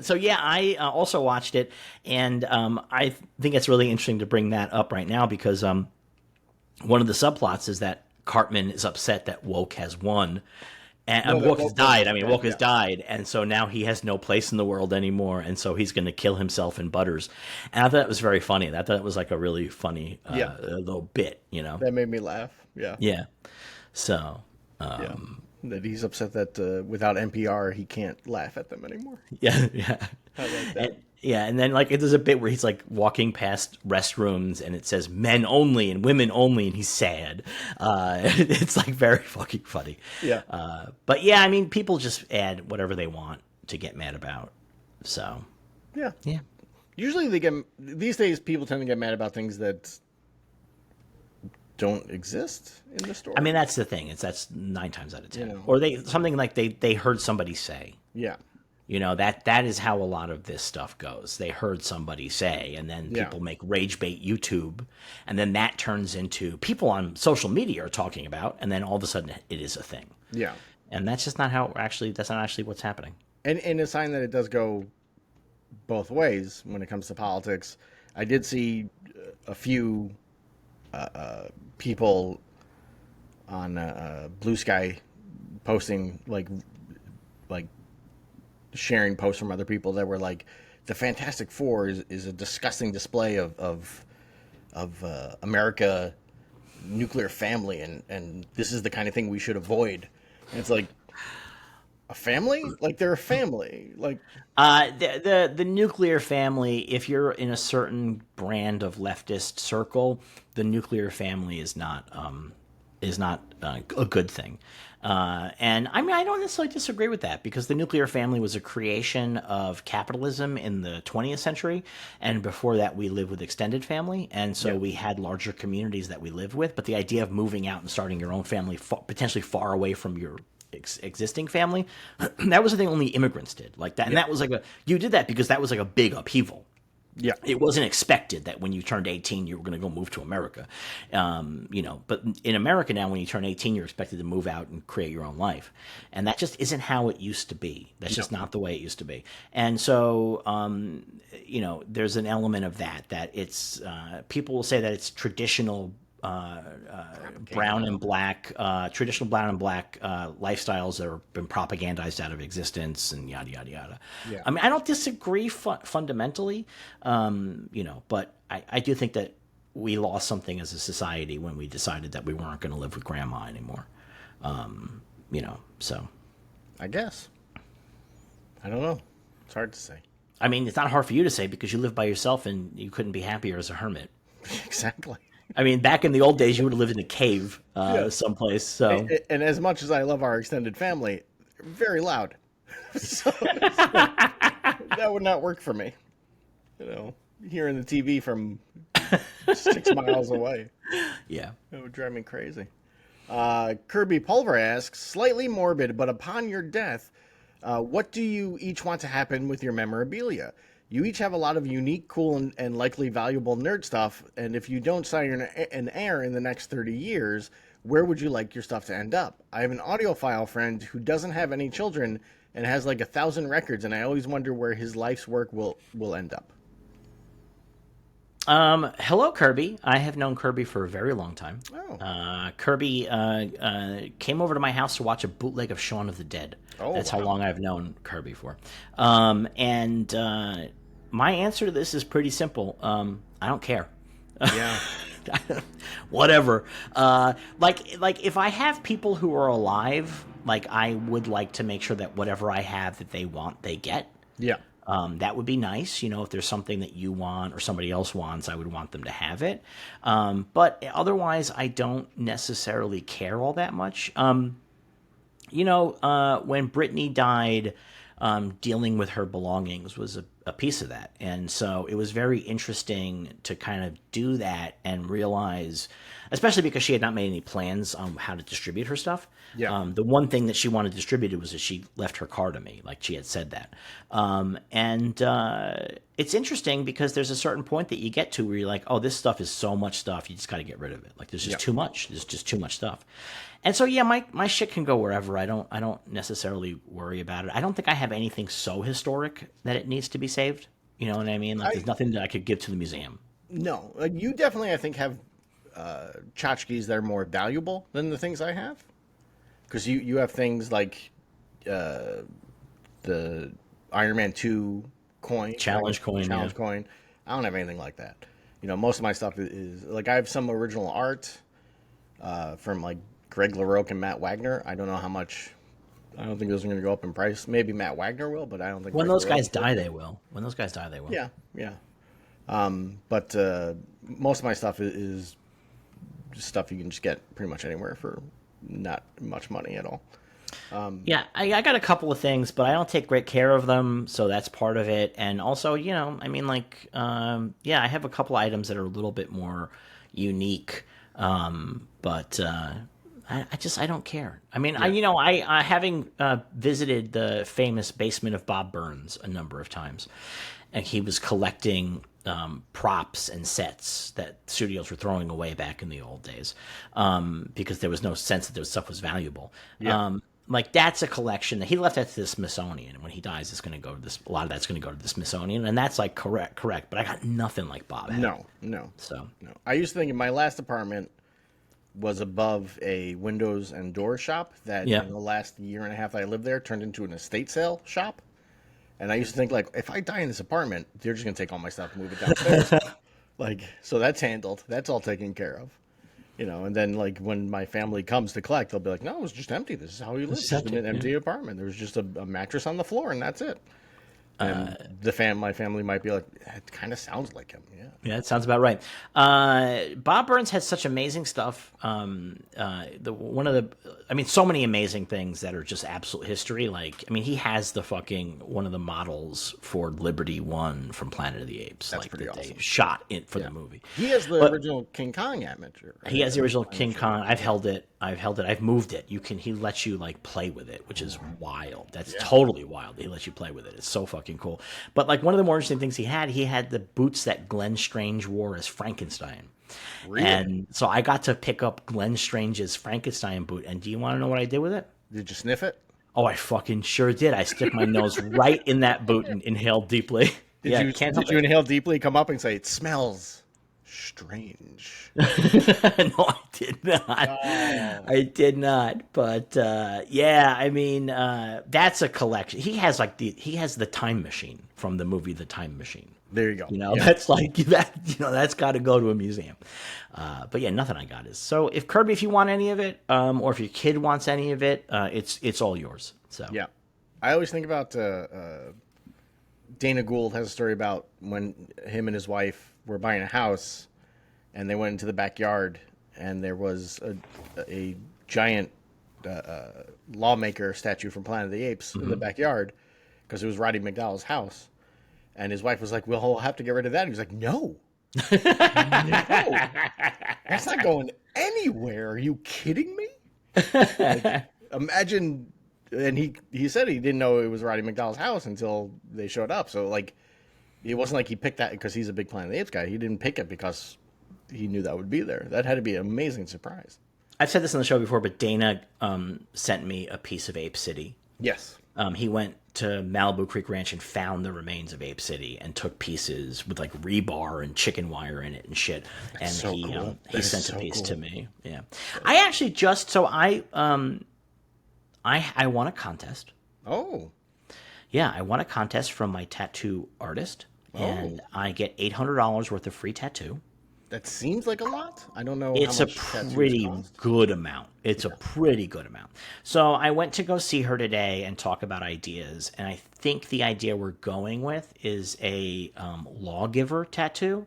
Speaker 1: So yeah, I also watched it, and I think it's really interesting to bring that up right now because one of the subplots is that Cartman is upset that woke has won. And woke has died. I mean, woke has died, and so now he has no place in the world anymore, and so he's going to kill himself in Butters. And I thought it was very funny. I thought it was like a really funny little bit, you know.
Speaker 2: That made me laugh. Yeah.
Speaker 1: Yeah. So.
Speaker 2: That he's upset that without NPR he can't laugh at them anymore.
Speaker 1: Yeah.
Speaker 2: I like that.
Speaker 1: And then like there's a bit where he's like walking past restrooms and it says men only and women only, and he's sad. It's like very fucking funny.
Speaker 2: Yeah.
Speaker 1: But yeah, I mean, people just add whatever they want to get mad about. So.
Speaker 2: Yeah.
Speaker 1: Yeah.
Speaker 2: Usually these days people tend to get mad about things that don't exist in the story.
Speaker 1: I mean, that's the thing. That's 9 times out of 10.
Speaker 2: You know.
Speaker 1: Or something like they heard somebody say.
Speaker 2: Yeah.
Speaker 1: You know, that is how a lot of this stuff goes. They heard somebody say, and then people make rage bait YouTube, and then that turns into people on social media are talking about, and then all of a sudden it is a thing.
Speaker 2: Yeah.
Speaker 1: And that's just not that's not actually what's happening.
Speaker 2: And a sign that it does go both ways when it comes to politics. I did see a few people on Blue Sky posting like sharing posts from other people that were like, the Fantastic Four is a disgusting display of America nuclear family, and this is the kind of thing we should avoid. And it's like, a family? Like, they're a family. Like,
Speaker 1: the nuclear family, if you're in a certain brand of leftist circle, the nuclear family is not a good thing. And I mean, I don't necessarily disagree with that, because the nuclear family was a creation of capitalism in the 20th century. And before that, we lived with extended family. And so we had larger communities that we lived with. But the idea of moving out and starting your own family potentially far away from your existing family, that was the thing only immigrants did like that. And that was like you did that because that was like a big upheaval.
Speaker 2: Yeah.
Speaker 1: It wasn't expected that when you turned 18, you were going to go move to America. But in America now, when you turn 18, you're expected to move out and create your own life. And that just isn't how it used to be. That's just not the way it used to be. And so, there's an element of that it's, people will say that it's traditional brown and black, traditional brown and black lifestyles that have been propagandized out of existence and yada, yada, yada.
Speaker 2: Yeah.
Speaker 1: I mean, I don't disagree fundamentally, but I do think that we lost something as a society when we decided that we weren't going to live with grandma anymore. So.
Speaker 2: I guess. I don't know. It's hard to say.
Speaker 1: I mean, it's not hard for you to say because you live by yourself and you couldn't be happier as a hermit.
Speaker 2: Exactly.
Speaker 1: I mean, back in the old days, you would have lived in a cave someplace. So,
Speaker 2: and as much as I love our extended family, very loud. So that would not work for me. Hearing the TV from 6 miles away.
Speaker 1: Yeah.
Speaker 2: It would drive me crazy. Kirby Pulver asks, slightly morbid, but upon your death, what do you each want to happen with your memorabilia? You each have a lot of unique, cool, and likely valuable nerd stuff, and if you don't sign an heir in the next 30 years, where would you like your stuff to end up? I have an audiophile friend who doesn't have any children and has like 1,000 records, and I always wonder where his life's work will end up.
Speaker 1: Hello, Kirby. I have known Kirby for a very long time.
Speaker 2: Oh.
Speaker 1: Kirby came over to my house to watch a bootleg of Shaun of the Dead.
Speaker 2: Oh,
Speaker 1: That's
Speaker 2: wow.
Speaker 1: how long I've known Kirby for. My answer to this is pretty simple. I don't care.
Speaker 2: Yeah.
Speaker 1: Whatever. Like if I have people who are alive, like I would like to make sure that whatever I have that they want, they get.
Speaker 2: Yeah.
Speaker 1: That would be nice. If there's something that you want or somebody else wants, I would want them to have it. But otherwise, I don't necessarily care all that much. When Brittany died, dealing with her belongings was a piece of that. And so it was very interesting to kind of do that and realize, especially because she had not made any plans on how to distribute her stuff.
Speaker 2: Yeah.
Speaker 1: The one thing that she wanted distributed was that she left her car to me, like she had said that. It's interesting because there's a certain point that you get to where you're like, oh, this stuff is so much stuff, you just got to get rid of it. Like there's just too much. There's just too much stuff. And so, yeah, my shit can go wherever. I don't necessarily worry about it. I don't think I have anything so historic that it needs to be saved. You know what I mean? Like there's nothing that I could give to the museum.
Speaker 2: No. You definitely, I think, have tchotchkes that are more valuable than the things I have. Because you have things like the Iron Man 2 coin.
Speaker 1: Challenge coin.
Speaker 2: Coin. I don't have anything like that. Most of my stuff is like I have some original art from like Greg LaRocque and Matt Wagner. I don't know how much. I don't think those are going to go up in price. Maybe Matt Wagner will, but I don't think.
Speaker 1: When
Speaker 2: Greg
Speaker 1: those guys
Speaker 2: LaRocque
Speaker 1: die, they will. When those guys die, they will.
Speaker 2: Yeah, yeah. But most of my stuff is just stuff you can just get pretty much anywhere for not much money at all.
Speaker 1: Yeah, I got a couple of things, but I don't take great care of them, so that's part of it. And also, I mean, like, I have a couple items that are a little bit more unique, but I don't care. I mean, yeah. I having visited the famous basement of Bob Burns a number of times, and he was collecting props and sets that studios were throwing away back in the old days, because there was no sense that their stuff was valuable. Yeah. Like that's a collection that he left at the Smithsonian, and when he dies, it's going to go to this. A lot of that's going to go to the Smithsonian, and that's like correct. But I got nothing like Bob had.
Speaker 2: No.
Speaker 1: So
Speaker 2: no. I used to think in my last apartment was above a windows and door shop that in the last year and a half that I lived there turned into an estate sale shop. And I used to think, like, if I die in this apartment, they're just going to take all my stuff and move it downstairs. So that's handled. That's all taken care of. And then, like, when my family comes to collect, they'll be like, no, it was just empty. This is how we live. It's just an empty apartment. There was just a mattress on the floor, and that's it. And my family might be like, it kind of sounds like him.
Speaker 1: Yeah, it sounds about right. Bob Burns had such amazing stuff. So many amazing things that are just absolute history. Like, I mean, he has one of the models for Liberty One from Planet of the Apes.
Speaker 2: That's pretty awesome.
Speaker 1: They shot it for the movie.
Speaker 2: He has the original King Kong amateur. Right?
Speaker 1: He has the original King Kong. I've held it. I've moved it. He lets you like play with it, which is wild. That's totally wild. He lets you play with it. It's so fucking fucking cool. But like one of the more interesting things he had the boots that Glenn Strange wore as Frankenstein.
Speaker 2: Really?
Speaker 1: And so I got to pick up Glenn Strange's Frankenstein boot. And do you want to know what I did with it?
Speaker 2: Did you sniff it?
Speaker 1: Oh, I fucking sure did. I stuck my nose right in that boot and inhaled deeply. Yeah, can't help
Speaker 2: Did you
Speaker 1: it.
Speaker 2: inhale deeply, come up and say, it smells strange?
Speaker 1: No, I did not.
Speaker 2: Oh.
Speaker 1: I did not. But yeah, I mean, that's a collection. He has the time machine from the movie The Time Machine.
Speaker 2: There you go.
Speaker 1: You know,
Speaker 2: Yeah.
Speaker 1: that's like that. You know, that's got to go to a museum. But yeah, nothing I got is. So if Kirby, if you want any of it, or if your kid wants any of it, it's all yours. So
Speaker 2: Yeah. I always think about Dana Gould has a story about when him and his wife were buying a house, and they went into the backyard, and there was a giant lawmaker statue from Planet of the Apes in the backyard because it was Roddy McDowell's house. And his wife was like, "Well, we'll have to get rid of that." And he was like, "No, no, that's not going anywhere. Are you kidding me?" Like, imagine. And he said he didn't know it was Roddy McDowell's house until they showed up. So like, it wasn't like he picked that because he's a big Planet of the Apes guy. He didn't pick it because he knew that would be there. That had to be an amazing surprise.
Speaker 1: I've said this on the show before, but Dana sent me a piece of Ape City.
Speaker 2: Yes.
Speaker 1: He went to Malibu Creek Ranch and found the remains of Ape City and took pieces with like rebar and chicken wire in it and shit. And
Speaker 2: so
Speaker 1: he
Speaker 2: cool.
Speaker 1: he
Speaker 2: That is
Speaker 1: sent
Speaker 2: so
Speaker 1: a piece
Speaker 2: cool.
Speaker 1: to me. Yeah, I actually just so I won a contest.
Speaker 2: Oh.
Speaker 1: Yeah, I won a contest from my tattoo artist, and I get $800 worth of free tattoo.
Speaker 2: That seems like a lot. I don't know.
Speaker 1: It's
Speaker 2: how
Speaker 1: a
Speaker 2: much tattoos
Speaker 1: pretty
Speaker 2: cost.
Speaker 1: good amount. It's a pretty good amount. So I went to go see her today and talk about ideas. And I think the idea we're going with is a lawgiver tattoo,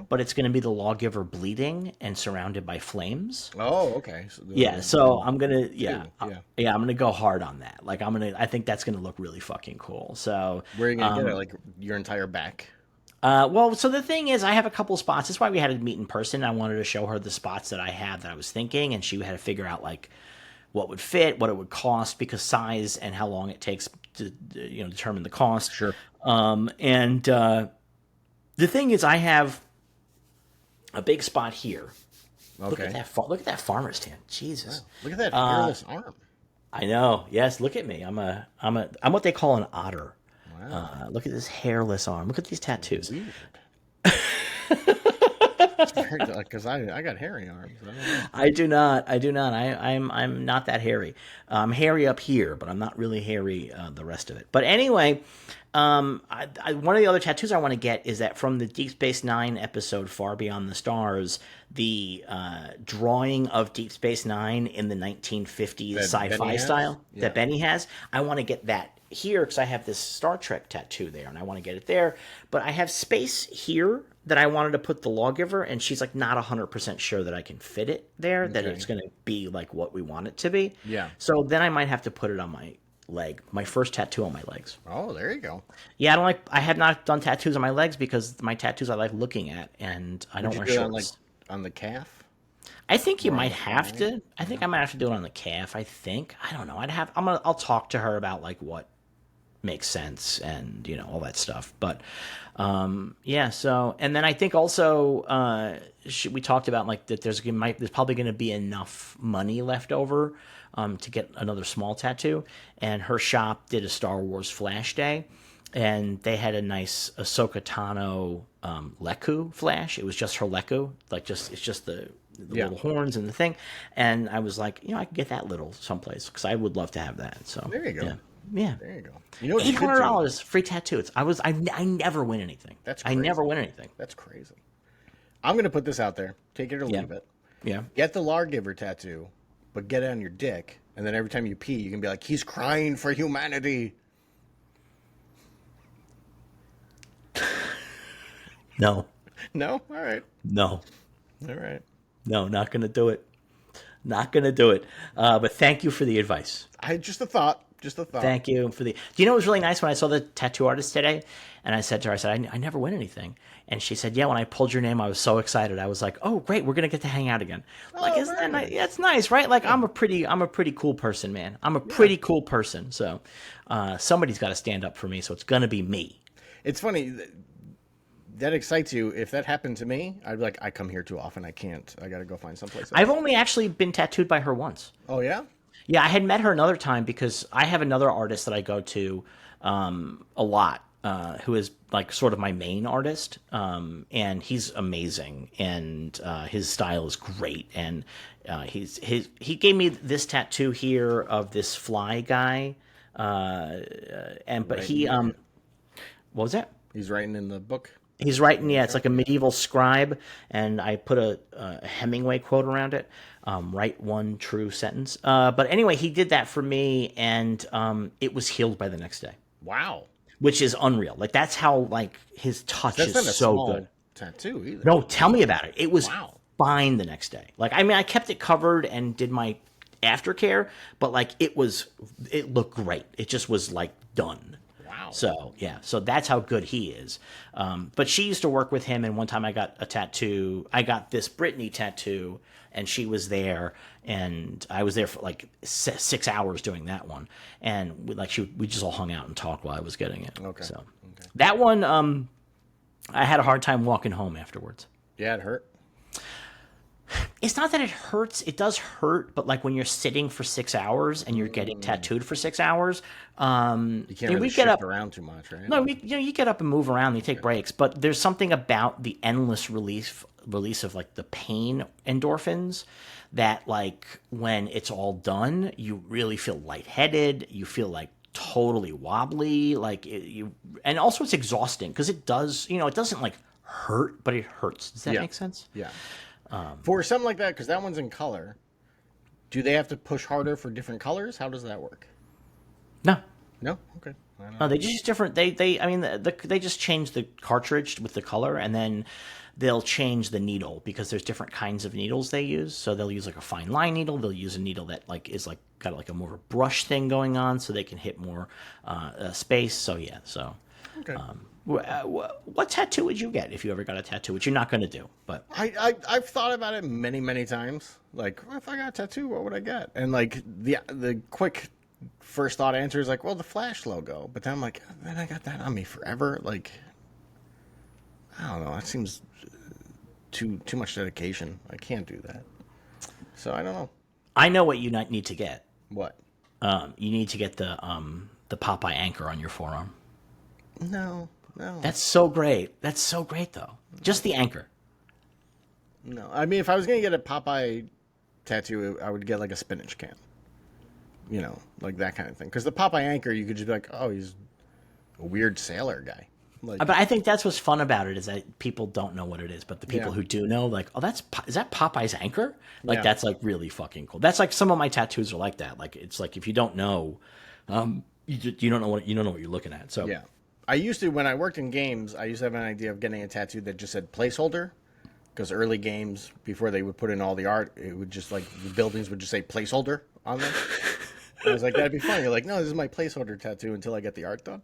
Speaker 1: but it's going to be the lawgiver bleeding and surrounded by flames.
Speaker 2: Oh, okay. So
Speaker 1: Yeah, so I'm gonna
Speaker 2: yeah.
Speaker 1: I'm gonna go hard on that. Like I think that's gonna look really fucking cool. So
Speaker 2: Where are you gonna get it? Like your entire back?
Speaker 1: well, so the thing is, I have a couple spots. That's why we had to meet in person. I wanted to show her the spots that I have that I was thinking, and she had to figure out like what would fit, what it would cost, because size and how long it takes to determine the cost.
Speaker 2: Sure.
Speaker 1: And the thing is, I have a big spot here. Look
Speaker 2: Okay.
Speaker 1: at that! Look at that farmer's tan. Jesus.
Speaker 2: Look at that hairless arm.
Speaker 1: I know. Yes, look at me. I'm what they call an otter.
Speaker 2: Wow.
Speaker 1: Look at this hairless arm. Look at these tattoos.
Speaker 2: Weird. Because I got hairy arms. I don't know.
Speaker 1: I do not. I'm not that hairy. I'm hairy up here, but I'm not really hairy the rest of it. But anyway, one of the other tattoos I want to get is that from the Deep Space Nine episode Far Beyond the Stars, the drawing of Deep Space Nine in the 1950s
Speaker 2: That
Speaker 1: sci-fi
Speaker 2: Benny has?
Speaker 1: style
Speaker 2: Yeah.
Speaker 1: that Benny has. I want to get that here because I have this Star Trek tattoo there, and I want to get it there. But I have space here that I wanted to put the lawgiver, and she's like not 100% sure that I can fit it there, that it's going to be like what we want it to be.
Speaker 2: Yeah.
Speaker 1: So then I might have to put it on my leg, my first tattoo on my legs.
Speaker 2: Oh, there you go.
Speaker 1: Yeah, I have not done tattoos on my legs because my tattoos I like looking at, and I don't
Speaker 2: Would
Speaker 1: wear
Speaker 2: you do it
Speaker 1: shorts.
Speaker 2: on the calf?
Speaker 1: I think you might have to. I think I might have to do it on the calf. I think. I don't know. I'll talk to her about like what makes sense and all that stuff. But yeah. So and then I think also we talked about like that. There's probably going to be enough money left over to get another small tattoo. And her shop did a Star Wars Flash Day, and they had a nice Ahsoka Tano Leku flash. It was just her Leku, it's just the little horns and the thing. And I was like, I could get that little someplace because I would love to have that. So
Speaker 2: There you go.
Speaker 1: yeah.
Speaker 2: There you go. You know what you could do?
Speaker 1: $800 free tattoo. I never win anything.
Speaker 2: That's
Speaker 1: I never
Speaker 2: crazy.
Speaker 1: win anything.
Speaker 2: That's crazy. I'm gonna put this out there. Take it or leave it.
Speaker 1: Yeah.
Speaker 2: Get the lawgiver tattoo, but get it on your dick, and then every time you pee, you can be like, "He's crying for humanity."
Speaker 1: No.
Speaker 2: No. All right.
Speaker 1: No.
Speaker 2: All right.
Speaker 1: No. Not gonna do it. Not gonna do it. But thank you for the advice.
Speaker 2: Just a thought. Just a thought.
Speaker 1: Thank you for the. Do you know what was really nice when I saw the tattoo artist today? And I said to her, I said, I never win anything. And she said, yeah, when I pulled your name, I was so excited. I was like, oh, great, we're gonna get to hang out again. Like,
Speaker 2: Oh,
Speaker 1: isn't
Speaker 2: very
Speaker 1: that nice?
Speaker 2: nice.
Speaker 1: Yeah, it's nice, right? Like, I'm a pretty cool person, man. I'm a pretty cool person. So, somebody's got to stand up for me. So it's gonna be me.
Speaker 2: It's funny. That excites you. If that happened to me, I'd be like, I come here too often. I can't. I got to go find someplace else.
Speaker 1: I've only actually been tattooed by her once.
Speaker 2: Oh, yeah?
Speaker 1: Yeah, I had met her another time because I have another artist that I go to a lot, who is like sort of my main artist, and he's amazing, and his style is great, and he gave me this tattoo here of this fly guy, and but
Speaker 2: Right.
Speaker 1: he what was that?
Speaker 2: He's writing in the book.
Speaker 1: He's writing, yeah, it's like a medieval scribe, and I put a Hemingway quote around it. Write one true sentence. But anyway, he did that for me, and it was healed by the next day,
Speaker 2: Wow.
Speaker 1: which is unreal. Like that's how like his touch
Speaker 2: That's
Speaker 1: is
Speaker 2: not a
Speaker 1: so
Speaker 2: small
Speaker 1: good.
Speaker 2: tattoo either.
Speaker 1: No, tell me about it. It was
Speaker 2: Wow.
Speaker 1: fine the next day. Like I mean, I kept it covered and did my aftercare, but like it looked great. It just was like done.
Speaker 2: Wow.
Speaker 1: So yeah, so that's how good he is. But she used to work with him, and one time I got a tattoo. I got this Britney tattoo, and she was there, and I was there for like 6 hours doing that one, and we just all hung out and talked while I was getting it.
Speaker 2: Okay.
Speaker 1: So that one, I had a hard time walking home afterwards.
Speaker 2: Yeah, it hurt.
Speaker 1: It's not that it hurts. It does hurt, but like when you're sitting for 6 hours and you're getting tattooed for 6 hours,
Speaker 2: You can't really
Speaker 1: we
Speaker 2: shift
Speaker 1: get up.
Speaker 2: around too much, right?
Speaker 1: No, you get up and move around. You take breaks, but there's something about the endless release of like the pain endorphins that like when it's all done, you really feel lightheaded. You feel like totally wobbly. And also it's exhausting because it does. It doesn't like hurt, but it hurts. Does that
Speaker 2: Yeah.
Speaker 1: make sense?
Speaker 2: Yeah. For something like that, because that one's in color, do they have to push harder for different colors? How does that work?
Speaker 1: No.
Speaker 2: No? Okay. I don't
Speaker 1: No,
Speaker 2: know.
Speaker 1: they just use different. I mean, they just change the cartridge with the color, and then they'll change the needle because there's different kinds of needles they use. So they'll use like a fine line needle. They'll use a needle that like is like got like a more of a brush thing going on, so they can hit more space. So yeah. So,
Speaker 2: Okay.
Speaker 1: what tattoo would you get if you ever got a tattoo? Which you're not going to do, but
Speaker 2: I've thought about it many, many times. Like, well, if I got a tattoo, what would I get? And like the quick first thought answer is like, well, the Flash logo. But then I'm like, then I got that on me forever. Like, I don't know. That seems too much dedication. I can't do that. So I don't know.
Speaker 1: I know what you need to get.
Speaker 2: What?
Speaker 1: You need to get the Popeye anchor on your forearm.
Speaker 2: No.
Speaker 1: That's so great. That's so great, though. Just the anchor.
Speaker 2: No. I mean, if I was gonna get a Popeye tattoo, I would get like a spinach can. Like that kind of thing. Because the Popeye anchor, you could just be like, oh, he's a weird sailor guy. Like,
Speaker 1: But I think that's what's fun about it is that people don't know what it is, but the people
Speaker 2: Yeah.
Speaker 1: who do know, like, oh, is that Popeye's anchor? Like,
Speaker 2: Yeah.
Speaker 1: that's like really fucking cool. That's like some of my tattoos are like that. Like, it's like if you don't know, you don't know what you're looking at. So
Speaker 2: yeah. I used to, when I worked in games, I used to have an idea of getting a tattoo that just said placeholder. Because early games, before they would put in all the art, it would just like, the buildings would just say placeholder on them. I was like, that'd be fun. You're like, no, this is my placeholder tattoo until I get the art done.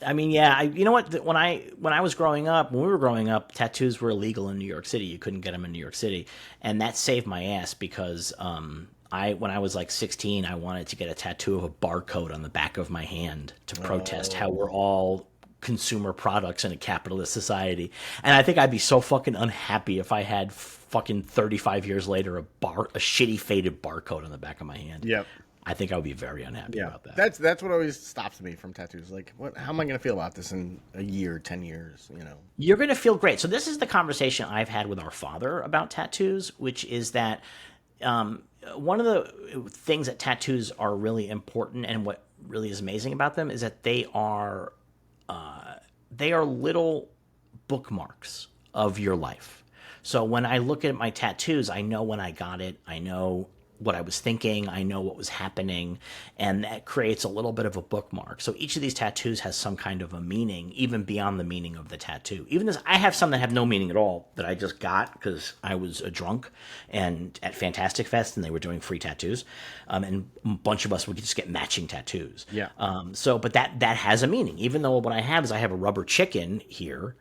Speaker 1: I mean, yeah, you know what? When I was growing up, when we were growing up, tattoos were illegal in New York City. You couldn't get them in New York City, and that saved my ass because when I was like 16, I wanted to get a tattoo of a barcode on the back of my hand to protest how we're all consumer products in a capitalist society. And I think I'd be so fucking unhappy if I had fucking 35 years later a shitty faded barcode on the back of my hand.
Speaker 2: Yep.
Speaker 1: I think I would be very unhappy about that.
Speaker 2: That's what always stops me from tattoos. Like, how am I going to feel about this in a year, 10 years,
Speaker 1: You're going to feel great. So this is the conversation I've had with our father about tattoos, which is that one of the things that tattoos are really important and what really is amazing about them is that they are little bookmarks of your life. So when I look at my tattoos, I know when I got it. I know what I was thinking. I know what was happening, and that creates a little bit of a bookmark. So each of these tattoos has some kind of a meaning, even beyond the meaning of the tattoo. Even this, I have some that have no meaning at all that I just got because I was a drunk and at Fantastic Fest, and they were doing free tattoos, and a bunch of us would just get matching tattoos.
Speaker 2: Yeah.
Speaker 1: But that has a meaning. Even though what I have is I have a rubber chicken here,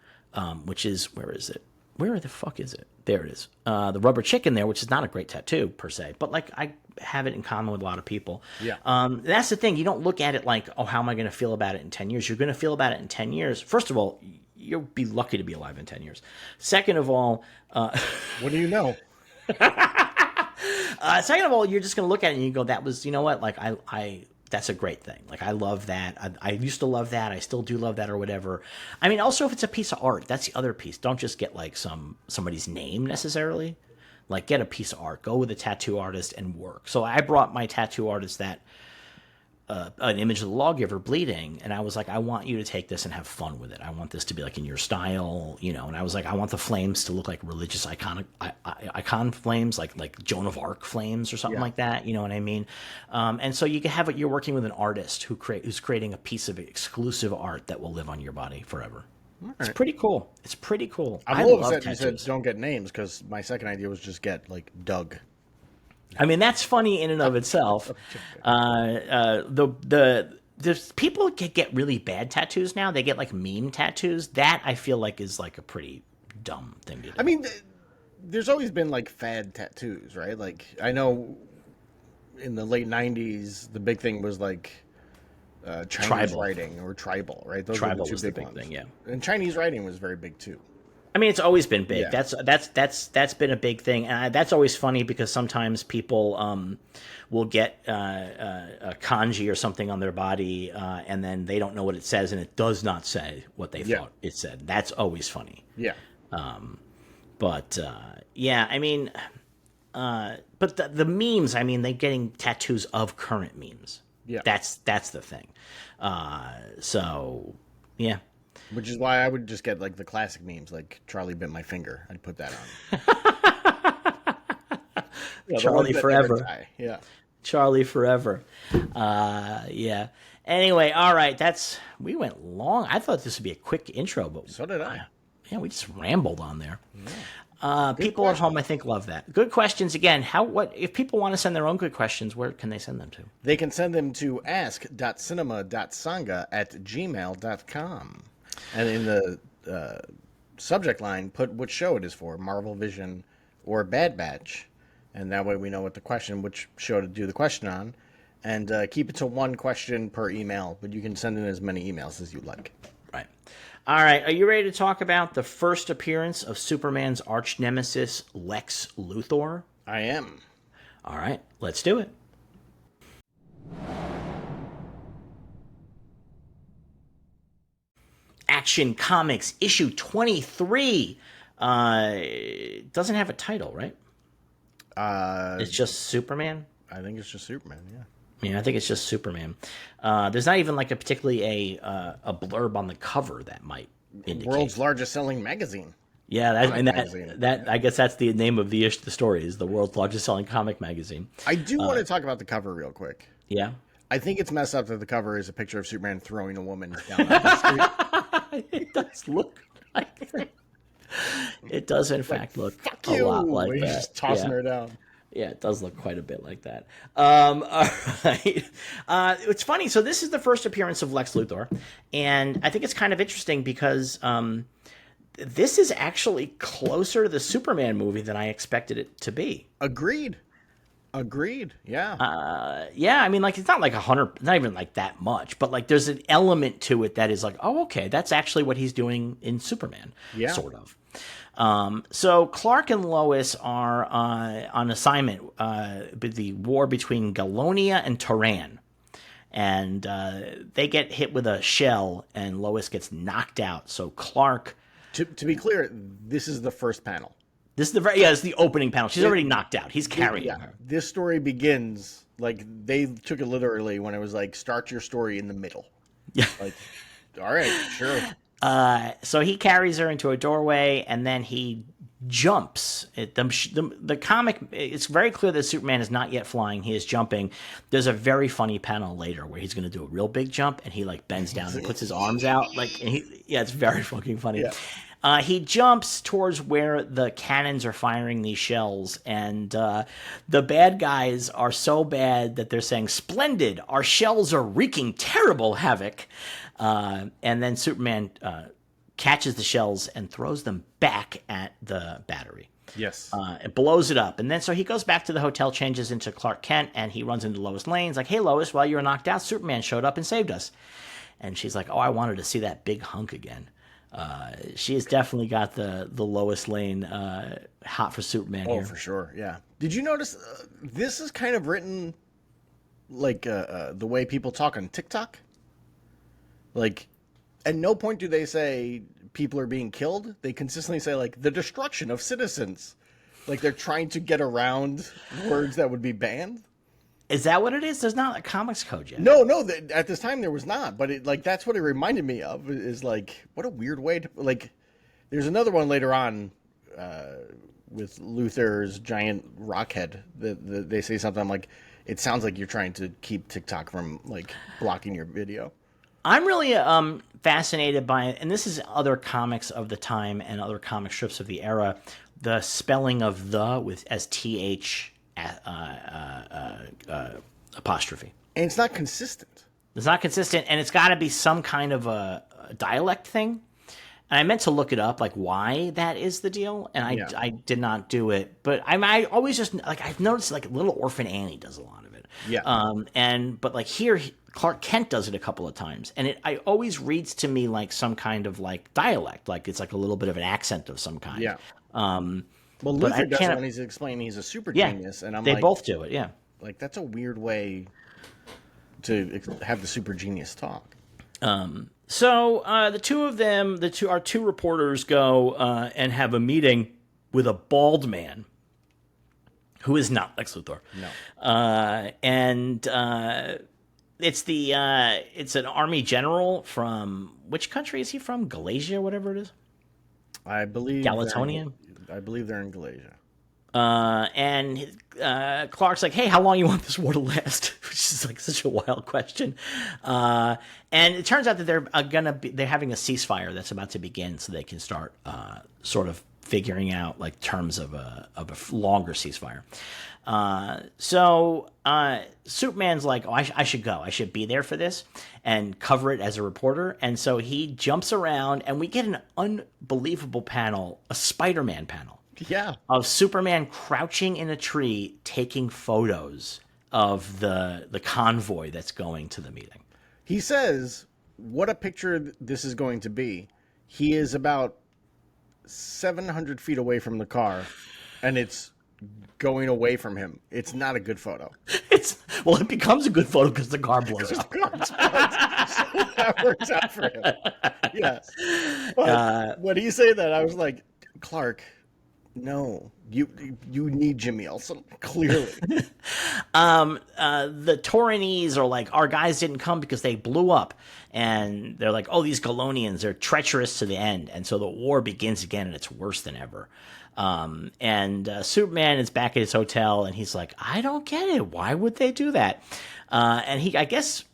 Speaker 1: which is, where is it? Where the fuck is it? There it is. The rubber chicken there, which is not a great tattoo per se, but like I have it in common with a lot of people.
Speaker 2: Yeah.
Speaker 1: That's the thing. You don't look at it like, oh, how am I going to feel about it in 10 years? You're going to feel about it in 10 years. First of all, you'll be lucky to be alive in 10 years. Second of all,
Speaker 2: what do you know?
Speaker 1: second of all, you're just going to look at it and you go, that was, you know what? Like that's a great thing. Like, I love that. I used to love that. I still do love that, or whatever. I mean, also if it's a piece of art, that's the other piece. Don't just get like somebody's name necessarily. Like, get a piece of art. Go with a tattoo artist and work. So I brought my tattoo artist that an image of the lawgiver bleeding, and I was like, I want you to take this and have fun with it. I want this to be like in your style, you know. And I was like, I want the flames to look like religious icon flames, like Joan of Arc flames or something like that. You know what I mean? And so you can have it. You're working with an artist who's creating a piece of exclusive art that will live on your body forever. Right. It's pretty cool. It's pretty cool.
Speaker 2: I love that you said don't get names, because my second idea was just get like Doug.
Speaker 1: I mean, that's funny in and of itself. There's people get really bad tattoos now. They get like meme tattoos. That I feel like is like a pretty dumb thing to do.
Speaker 2: I mean, there's always been like fad tattoos, right? Like, I know in the late 90s, the big thing was like Chinese
Speaker 1: Tribal.
Speaker 2: writing or tribal, right? Those
Speaker 1: Tribal
Speaker 2: were the two
Speaker 1: was the
Speaker 2: big
Speaker 1: big
Speaker 2: ones.
Speaker 1: thing, yeah.
Speaker 2: And Chinese writing was very big too.
Speaker 1: I mean, it's always been big.
Speaker 2: Yeah.
Speaker 1: That's been a big thing, and that's always funny because sometimes people will get a kanji or something on their body, and then they don't know what it says, and it does not say what they thought it said. That's always funny.
Speaker 2: Yeah.
Speaker 1: Yeah, I mean, but the memes. I mean, they're getting tattoos of current memes.
Speaker 2: Yeah.
Speaker 1: That's the thing. So yeah.
Speaker 2: Which is why I would just get like the classic memes, like Charlie bit my finger. I'd put that on.
Speaker 1: Charlie forever.
Speaker 2: Yeah.
Speaker 1: Charlie forever. Yeah. Anyway, all right. We went long. I thought this would be a quick intro, but
Speaker 2: So did I.
Speaker 1: Yeah, we just rambled on there.
Speaker 2: Yeah.
Speaker 1: People at home, I think, love that. Good questions. Again, if people want to send their own good questions, where can they send them to?
Speaker 2: They can send them to ask.cinema.sanga@gmail.com. And in the subject line, put which show it is for, Marvel Vision or Bad Batch. And that way we know which show to do the question on. And keep it to one question per email, but you can send in as many emails as you like.
Speaker 1: Right. All right. Are you ready to talk about the first appearance of Superman's arch nemesis, Lex Luthor?
Speaker 2: I am.
Speaker 1: All right. Let's do it. Action Comics issue 23 doesn't have a title, right? It's just Superman.
Speaker 2: I think it's just Superman. Yeah.
Speaker 1: Yeah, I think it's just Superman. There's not even like a particularly a blurb on the cover that might indicate.
Speaker 2: World's largest selling magazine.
Speaker 1: Yeah, I guess that's the name of the story, is the world's largest selling comic magazine.
Speaker 2: I do want to talk about the cover real quick.
Speaker 1: Yeah.
Speaker 2: I think it's messed up that the cover is a picture of Superman throwing a woman down the street.
Speaker 1: It does look like that. It does, in fact, look
Speaker 2: Fuck
Speaker 1: a
Speaker 2: you!
Speaker 1: lot like
Speaker 2: He's
Speaker 1: that.
Speaker 2: just tossing her down.
Speaker 1: Yeah, it does look quite a bit like that. All right. It's funny. So this is the first appearance of Lex Luthor, and I think it's kind of interesting because this is actually closer to the Superman movie than I expected it to be.
Speaker 2: Agreed. Yeah.
Speaker 1: Yeah, I mean, like, it's not like 100, not even like that much, but like there's an element to it that is like, oh, okay, that's actually what he's doing in Superman, sort of. So Clark and Lois are on assignment, the war between Galonia and Tehran. And they get hit with a shell, and Lois gets knocked out. So Clark...
Speaker 2: To be clear, this is the first panel.
Speaker 1: This is it's the opening panel. She's already knocked out. He's carrying her.
Speaker 2: This story begins, like, they took it literally when it was like, start your story in the middle.
Speaker 1: Yeah.
Speaker 2: Like, all right, sure.
Speaker 1: So he carries her into a doorway, and then he jumps. The comic, it's very clear that Superman is not yet flying. He is jumping. There's a very funny panel later where he's going to do a real big jump, and he like bends down and puts his arms out. Like, and yeah, it's very fucking funny.
Speaker 2: Yeah.
Speaker 1: He jumps towards where the cannons are firing these shells, and the bad guys are so bad that they're saying, "Splendid! Our shells are wreaking terrible havoc." And then Superman catches the shells and throws them back at the battery.
Speaker 2: Yes.
Speaker 1: It blows it up. And then so he goes back to the hotel, changes into Clark Kent, and he runs into Lois Lane. He's like, "Hey, Lois, while you were knocked out, Superman showed up and saved us." And she's like, "Oh, I wanted to see that big hunk again." She has definitely got the Lois Lane hot for Superman here.
Speaker 2: Oh, for sure, yeah. Did you notice this is kind of written like the way people talk on TikTok? Like, at no point do they say people are being killed. They consistently say, like, the destruction of citizens. Like, they're trying to get around words that would be banned.
Speaker 1: Is that what it is? There's not a comics code yet.
Speaker 2: No, at this time there was not. But it, like, that's what it reminded me of. Is like, what a weird way to, like, there's another one later on with Luthor's giant rock head that they say something. I'm like, it sounds like you're trying to keep TikTok from, like, blocking your video.
Speaker 1: I'm really fascinated by it, and this is other comics of the time and other comic strips of the era, the spelling of the with as TH apostrophe.
Speaker 2: And it's not consistent.
Speaker 1: It's not consistent, and it's got to be some kind of a dialect thing. And I meant to look it up, like why that is the deal, and I did not do it. But I always just like I've noticed like Little Orphan Annie does a lot of it.
Speaker 2: Yeah.
Speaker 1: But like here, Clark Kent does it a couple of times, and it always reads to me like some kind of like dialect, like it's like a little bit of an accent of some kind.
Speaker 2: Yeah. Well, Luthor does it when he's explaining he's a super genius, and
Speaker 1: they both do it. Yeah.
Speaker 2: Like, that's a weird way to have the super genius talk.
Speaker 1: So the two of them, our two reporters, go and have a meeting with a bald man who is not Lex Luthor.
Speaker 2: No.
Speaker 1: It's an army general from which country is he from? Galatia, whatever it is.
Speaker 2: I believe
Speaker 1: Galatonian.
Speaker 2: I believe they're in Galatia.
Speaker 1: And Clark's like, "Hey, how long you want this war to last?" Which is like such a wild question. And it turns out that they're having a ceasefire that's about to begin, so they can start sort of figuring out like terms of a longer ceasefire. So Superman's like, "Oh, I should go. I should be there for this and cover it as a reporter." And so he jumps around, and we get an unbelievable panel, a Spider-Man panel.
Speaker 2: Yeah.
Speaker 1: Of Superman crouching in a tree taking photos of the convoy that's going to the meeting.
Speaker 2: He says, what a picture this is going to be. He is about 700 feet away from the car, and it's going away from him. It's not a good photo.
Speaker 1: It becomes a good photo because the car blows up.
Speaker 2: So that works out for him. Yes. But when he said that, I was like, Clark, no, you need Jimmy Olsen, clearly.
Speaker 1: The Taurinese are like, our guys didn't come because they blew up. And they're like, oh, these Galonians are treacherous to the end. And so the war begins again, and it's worse than ever. And Superman is back at his hotel, and he's like, I don't get it. Why would they do that? And he, I guess,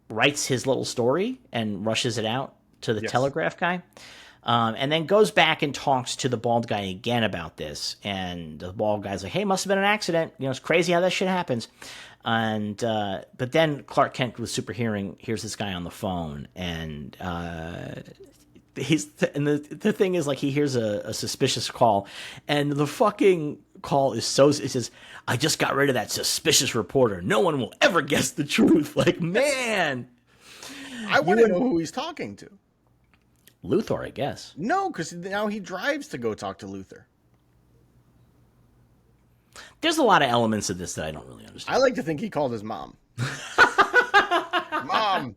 Speaker 1: writes his little story and rushes it out to the Telegraph guy. And then goes back and talks to the bald guy again about this. And the bald guy's like, hey, must have been an accident. You know, it's crazy how that shit happens. And but then Clark Kent with super hearing hears this guy on the phone. And the thing is, like, he hears a suspicious call. And the fucking call is so... It says, I just got rid of that suspicious reporter. No one will ever guess the truth. Like, man.
Speaker 2: I want to know who he's talking to.
Speaker 1: Luthor, I guess.
Speaker 2: No, because now he drives to go talk to Luthor.
Speaker 1: There's a lot of elements of this that I don't really understand.
Speaker 2: I like to think he called his mom. Mom!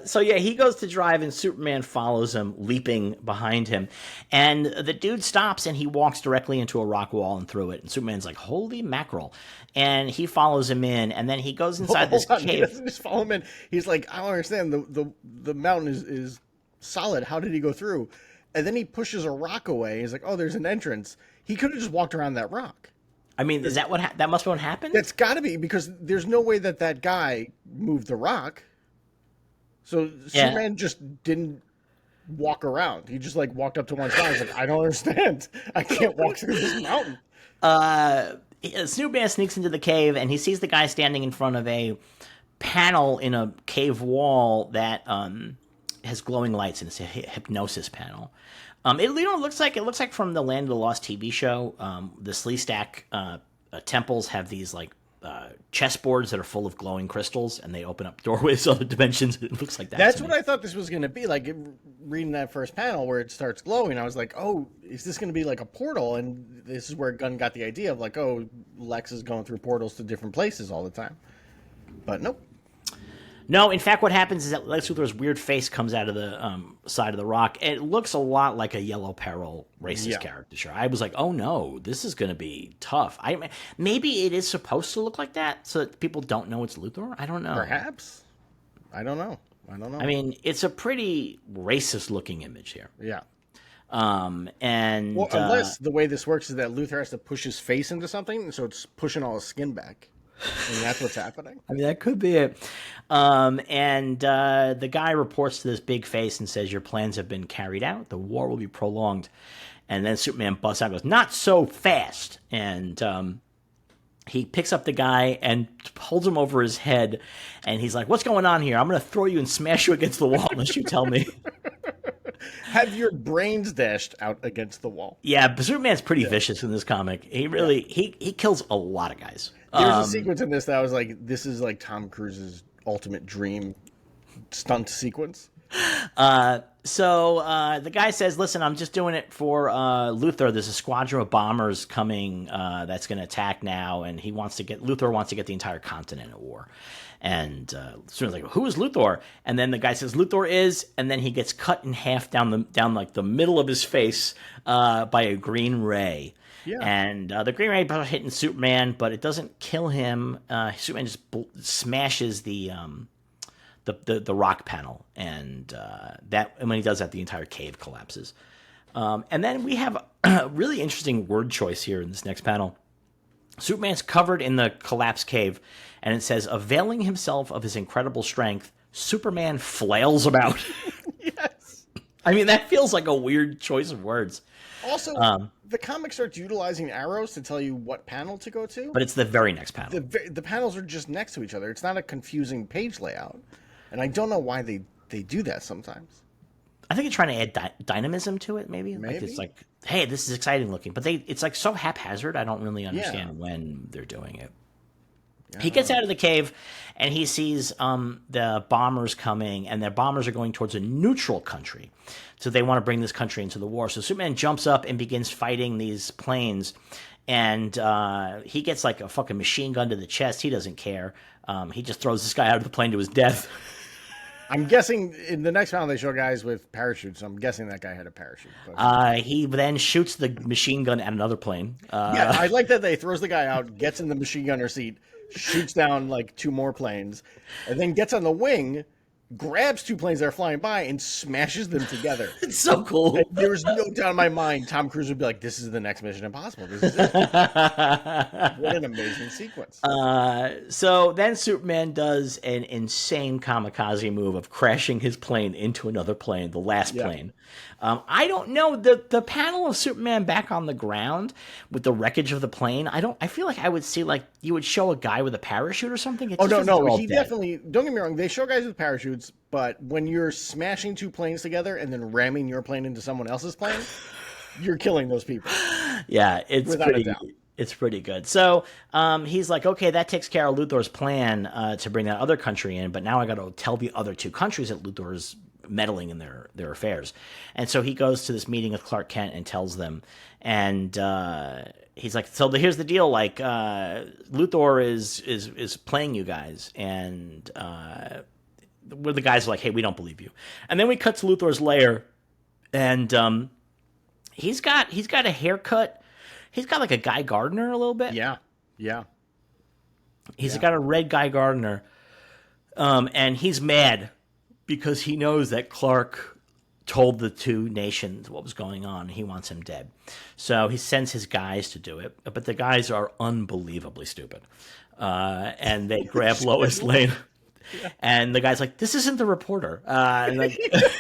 Speaker 1: So yeah, he goes to drive, and Superman follows him, leaping behind him. And the dude stops, and he walks directly into a rock wall and through it. And Superman's like, holy mackerel. And he follows him in, and then he goes inside this cave.
Speaker 2: He doesn't just follow him in. He's like, I don't understand. The mountain is solid. How did he go through? and then he pushes a rock away. He's like, "Oh, there's an entrance." He could have just walked around that rock.
Speaker 1: I mean, is that what that must have what happened?
Speaker 2: That's got to be, because there's no way that guy moved the rock. So
Speaker 1: Yeah.
Speaker 2: Superman just didn't walk around. He just like walked up to one side. He's like, I don't understand. I can't walk through this mountain.
Speaker 1: Superman sneaks into the cave and he sees the guy standing in front of a panel in a cave wall that has glowing lights, and it's a hypnosis panel. It looks like from the Land of the Lost TV show. The Sleestack temples have these like chessboards that are full of glowing crystals, and they open up doorways to other dimensions. It looks like that.
Speaker 2: That's what I thought this was going to be. Like reading that first panel where it starts glowing, I was like, "Oh, is this going to be like a portal?" And this is where Gunn got the idea of like, "Oh, Lex is going through portals to different places all the time." But nope.
Speaker 1: No, in fact, what happens is that Lex Luthor's weird face comes out of the side of the rock. It looks a lot like a Yellow Peril racist caricature. I was like, oh no, this is going to be tough. Maybe it is supposed to look like that so that people don't know it's Luthor. I don't know.
Speaker 2: Perhaps. I don't know.
Speaker 1: I mean, it's a pretty racist-looking image here.
Speaker 2: Yeah.
Speaker 1: And
Speaker 2: well, unless the way this works is that Luthor has to push his face into something, so it's pushing all his skin back. And that's what's happening.
Speaker 1: I mean, that could be it. The guy reports to this big face and says, your plans have been carried out. The war will be prolonged. And then Superman busts out and goes, not so fast. And he picks up the guy and holds him over his head. And he's like, what's going on here? I'm going to throw you and smash you against the wall unless you tell me.
Speaker 2: Have your brains dashed out against the wall.
Speaker 1: Yeah, but Superman's pretty vicious in this comic. He really, he kills a lot of guys.
Speaker 2: There's a sequence in this that I was like, this is like Tom Cruise's ultimate dream stunt sequence.
Speaker 1: So the guy says, listen, I'm just doing it for Luthor. There's a squadron of bombers coming that's going to attack now, and Luthor wants to get the entire continent at war. And Superman's like, who is Luthor? And then the guy says, Luthor is, and then he gets cut in half down like the middle of his face by a green ray. Yeah. And the green ray is hitting Superman, but it doesn't kill him. Superman just smashes the rock panel, and when he does that, the entire cave collapses. And then we have a really interesting word choice here in this next panel. Superman's covered in the collapsed cave, and it says, availing himself of his incredible strength, Superman flails about.
Speaker 2: Yes.
Speaker 1: I mean, that feels like a weird choice of words.
Speaker 2: Also, the comic starts utilizing arrows to tell you what panel to go to.
Speaker 1: But it's the very next panel.
Speaker 2: The panels are just next to each other. It's not a confusing page layout. And I don't know why they do that sometimes.
Speaker 1: I think they're trying to add dynamism to it, maybe. Like it's like, hey, this is exciting looking. But it's like so haphazard, I don't really understand when they're doing it. He gets out of the cave, and he sees the bombers coming, and their bombers are going towards a neutral country. So they want to bring this country into the war. So Superman jumps up and begins fighting these planes, and he gets like a fucking machine gun to the chest. He doesn't care. He just throws this guy out of the plane to his death.
Speaker 2: I'm guessing in the next panel they show guys with parachutes. So I'm guessing that guy had a parachute.
Speaker 1: He then shoots the machine gun at another plane.
Speaker 2: I like that they throws the guy out, gets in the machine gunner seat, shoots down like 2 more planes, and then gets on the wing, grabs 2 planes that are flying by, and smashes them together.
Speaker 1: It's so cool.
Speaker 2: And there's no doubt in my mind Tom Cruise would be like, this is the next Mission Impossible. This is it. What an amazing sequence.
Speaker 1: So then Superman does an insane kamikaze move of crashing his plane into another plane, the last plane. I don't know, the panel of Superman back on the ground with the wreckage of the plane. I feel like I would see, like, you would show a guy with a parachute or something.
Speaker 2: No, he definitely, don't get me wrong, they show guys with parachutes, but when you're smashing 2 planes together and then ramming your plane into someone else's plane, you're killing those people.
Speaker 1: Yeah, it's pretty good. So he's like, okay, that takes care of Luthor's plan to bring that other country in, but now I got to tell the other 2 countries that Luthor is meddling in their affairs. And so he goes to this meeting with Clark Kent and tells them, and he's like, so here's the deal, like Luthor is playing you guys, and where the guys are like, hey, we don't believe you. And then we cut to Luthor's lair, and he's got a haircut. He's got like a Guy Gardner a little bit.
Speaker 2: Yeah.
Speaker 1: He's got a red Guy Gardner, and he's mad because he knows that Clark told the two nations what was going on. He wants him dead. So he sends his guys to do it, but the guys are unbelievably stupid. And they grab Lois Lane. Yeah. And the guy's like, this isn't the reporter. And like,
Speaker 2: the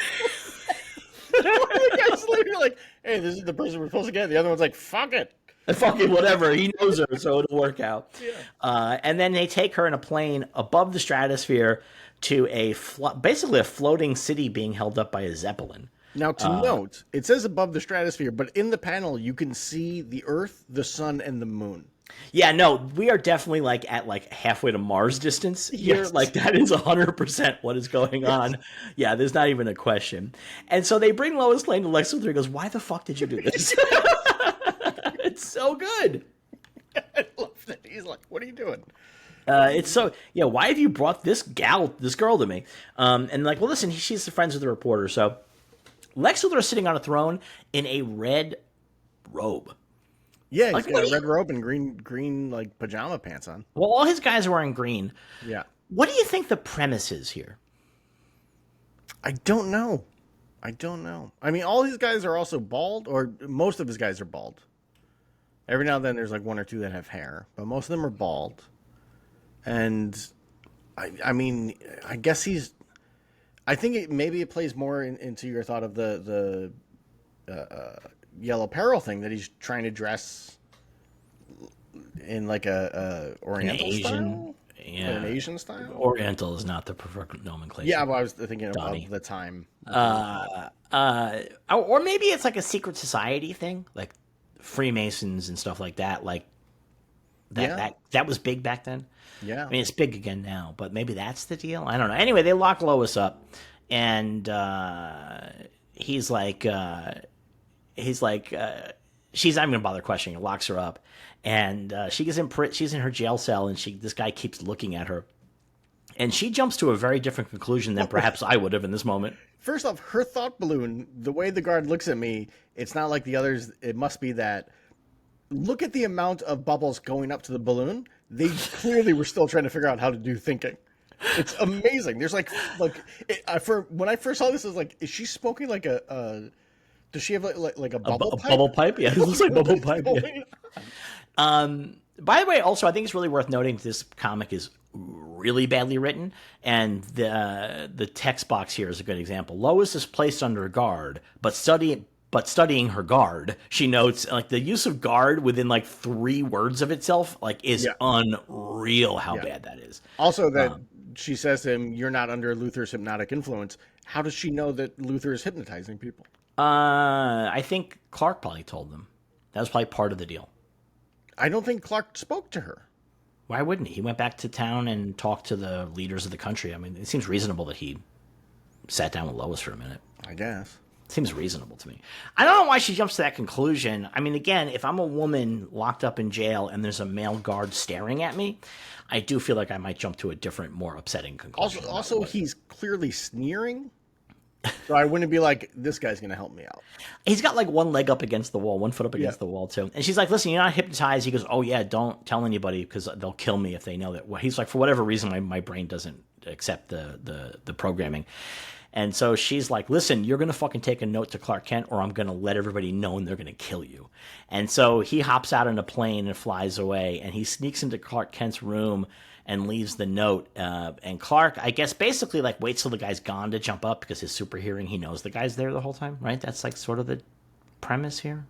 Speaker 2: guy's literally like, hey, this is the person we're supposed to get. The other one's like, fuck it.
Speaker 1: Fucking whatever. He knows her, so it'll work out. Yeah. And then they take her in a plane above the stratosphere to basically a floating city being held up by a Zeppelin.
Speaker 2: Now, to note, it says above the stratosphere, but in the panel, you can see the Earth, the sun, and the moon.
Speaker 1: Yeah, no, we are definitely like at like halfway to Mars distance here. Yes. Like that is 100% what is going on. Yeah, there's not even a question. And so they bring Lois Lane to Lex Luthor and goes, why the fuck did you do this? It's so good.
Speaker 2: I love that. He's like, what are you doing?
Speaker 1: It's so, yeah, why have you brought this girl to me? And like, well, listen, she's the friends of the reporter. So Lex Luthor is sitting on a throne in a red robe.
Speaker 2: Yeah, he's got a red robe and green like pajama pants on.
Speaker 1: Well, all his guys are wearing green.
Speaker 2: Yeah.
Speaker 1: What do you think the premise is here?
Speaker 2: I don't know. I mean, all his guys are also bald, or most of his guys are bald. Every now and then there's like one or two that have hair, but most of them are bald. And I mean, I guess I think maybe it plays more into your thought of the Yellow Peril thing, that he's trying to dress in like a Oriental
Speaker 1: Asian
Speaker 2: style?
Speaker 1: Yeah.
Speaker 2: An Asian style?
Speaker 1: Oriental is not the preferred nomenclature.
Speaker 2: Yeah, well, I was thinking of the time.
Speaker 1: Or maybe it's like a secret society thing, like Freemasons and stuff like that. Like that was big back then.
Speaker 2: Yeah.
Speaker 1: I mean, it's big again now, but maybe that's the deal. I don't know. Anyway, they lock Lois up, and he's like, she's not even gonna bother questioning her. Locks her up, and she's in her jail cell, and this guy keeps looking at her, and she jumps to a very different conclusion than perhaps I would have in this moment.
Speaker 2: First off, her thought balloon, the way the guard looks at me, it's not like the others. It must be that. Look at the amount of bubbles going up to the balloon. They clearly were still trying to figure out how to do thinking. It's amazing. There's when I first saw this, I was like, is she smoking like a does she have like a bubble pipe?
Speaker 1: Bubble pipe? Yeah, it looks like bubble pipe. Yeah. By the way, also, I think it's really worth noting this comic is really badly written, and the text box here is a good example. Lois is placed under guard, but studying her guard, she notes like the use of guard within like 3 words of itself is unreal how bad that is.
Speaker 2: Also, that she says to him, "You're not under Luthor's hypnotic influence." How does she know that Luthor is hypnotizing people?
Speaker 1: I think Clark probably told them. That was probably part of the deal.
Speaker 2: I don't think Clark spoke to her.
Speaker 1: Why wouldn't he? He went back to town and talked to the leaders of the country. I mean, it seems reasonable that he sat down with Lois for a minute.
Speaker 2: I guess.
Speaker 1: Seems reasonable to me. I don't know why she jumps to that conclusion. I mean, again, if I'm a woman locked up in jail and there's a male guard staring at me, I do feel like I might jump to a different, more upsetting conclusion.
Speaker 2: Also, he's clearly sneering. So I wouldn't be like, this guy's going to help me out.
Speaker 1: He's got like one leg up against the wall, one foot up against the wall too. And she's like, listen, you're not hypnotized. He goes, oh yeah, don't tell anybody because they'll kill me if they know that. Well, he's like, for whatever reason, my brain doesn't accept the programming. And so she's like, listen, you're going to fucking take a note to Clark Kent or I'm going to let everybody know and they're going to kill you. And so he hops out in a plane and flies away, and he sneaks into Clark Kent's room and leaves the note. And Clark, I guess, basically like waits till the guy's gone to jump up because his super hearing, he knows the guy's there the whole time, right? That's like sort of the premise here.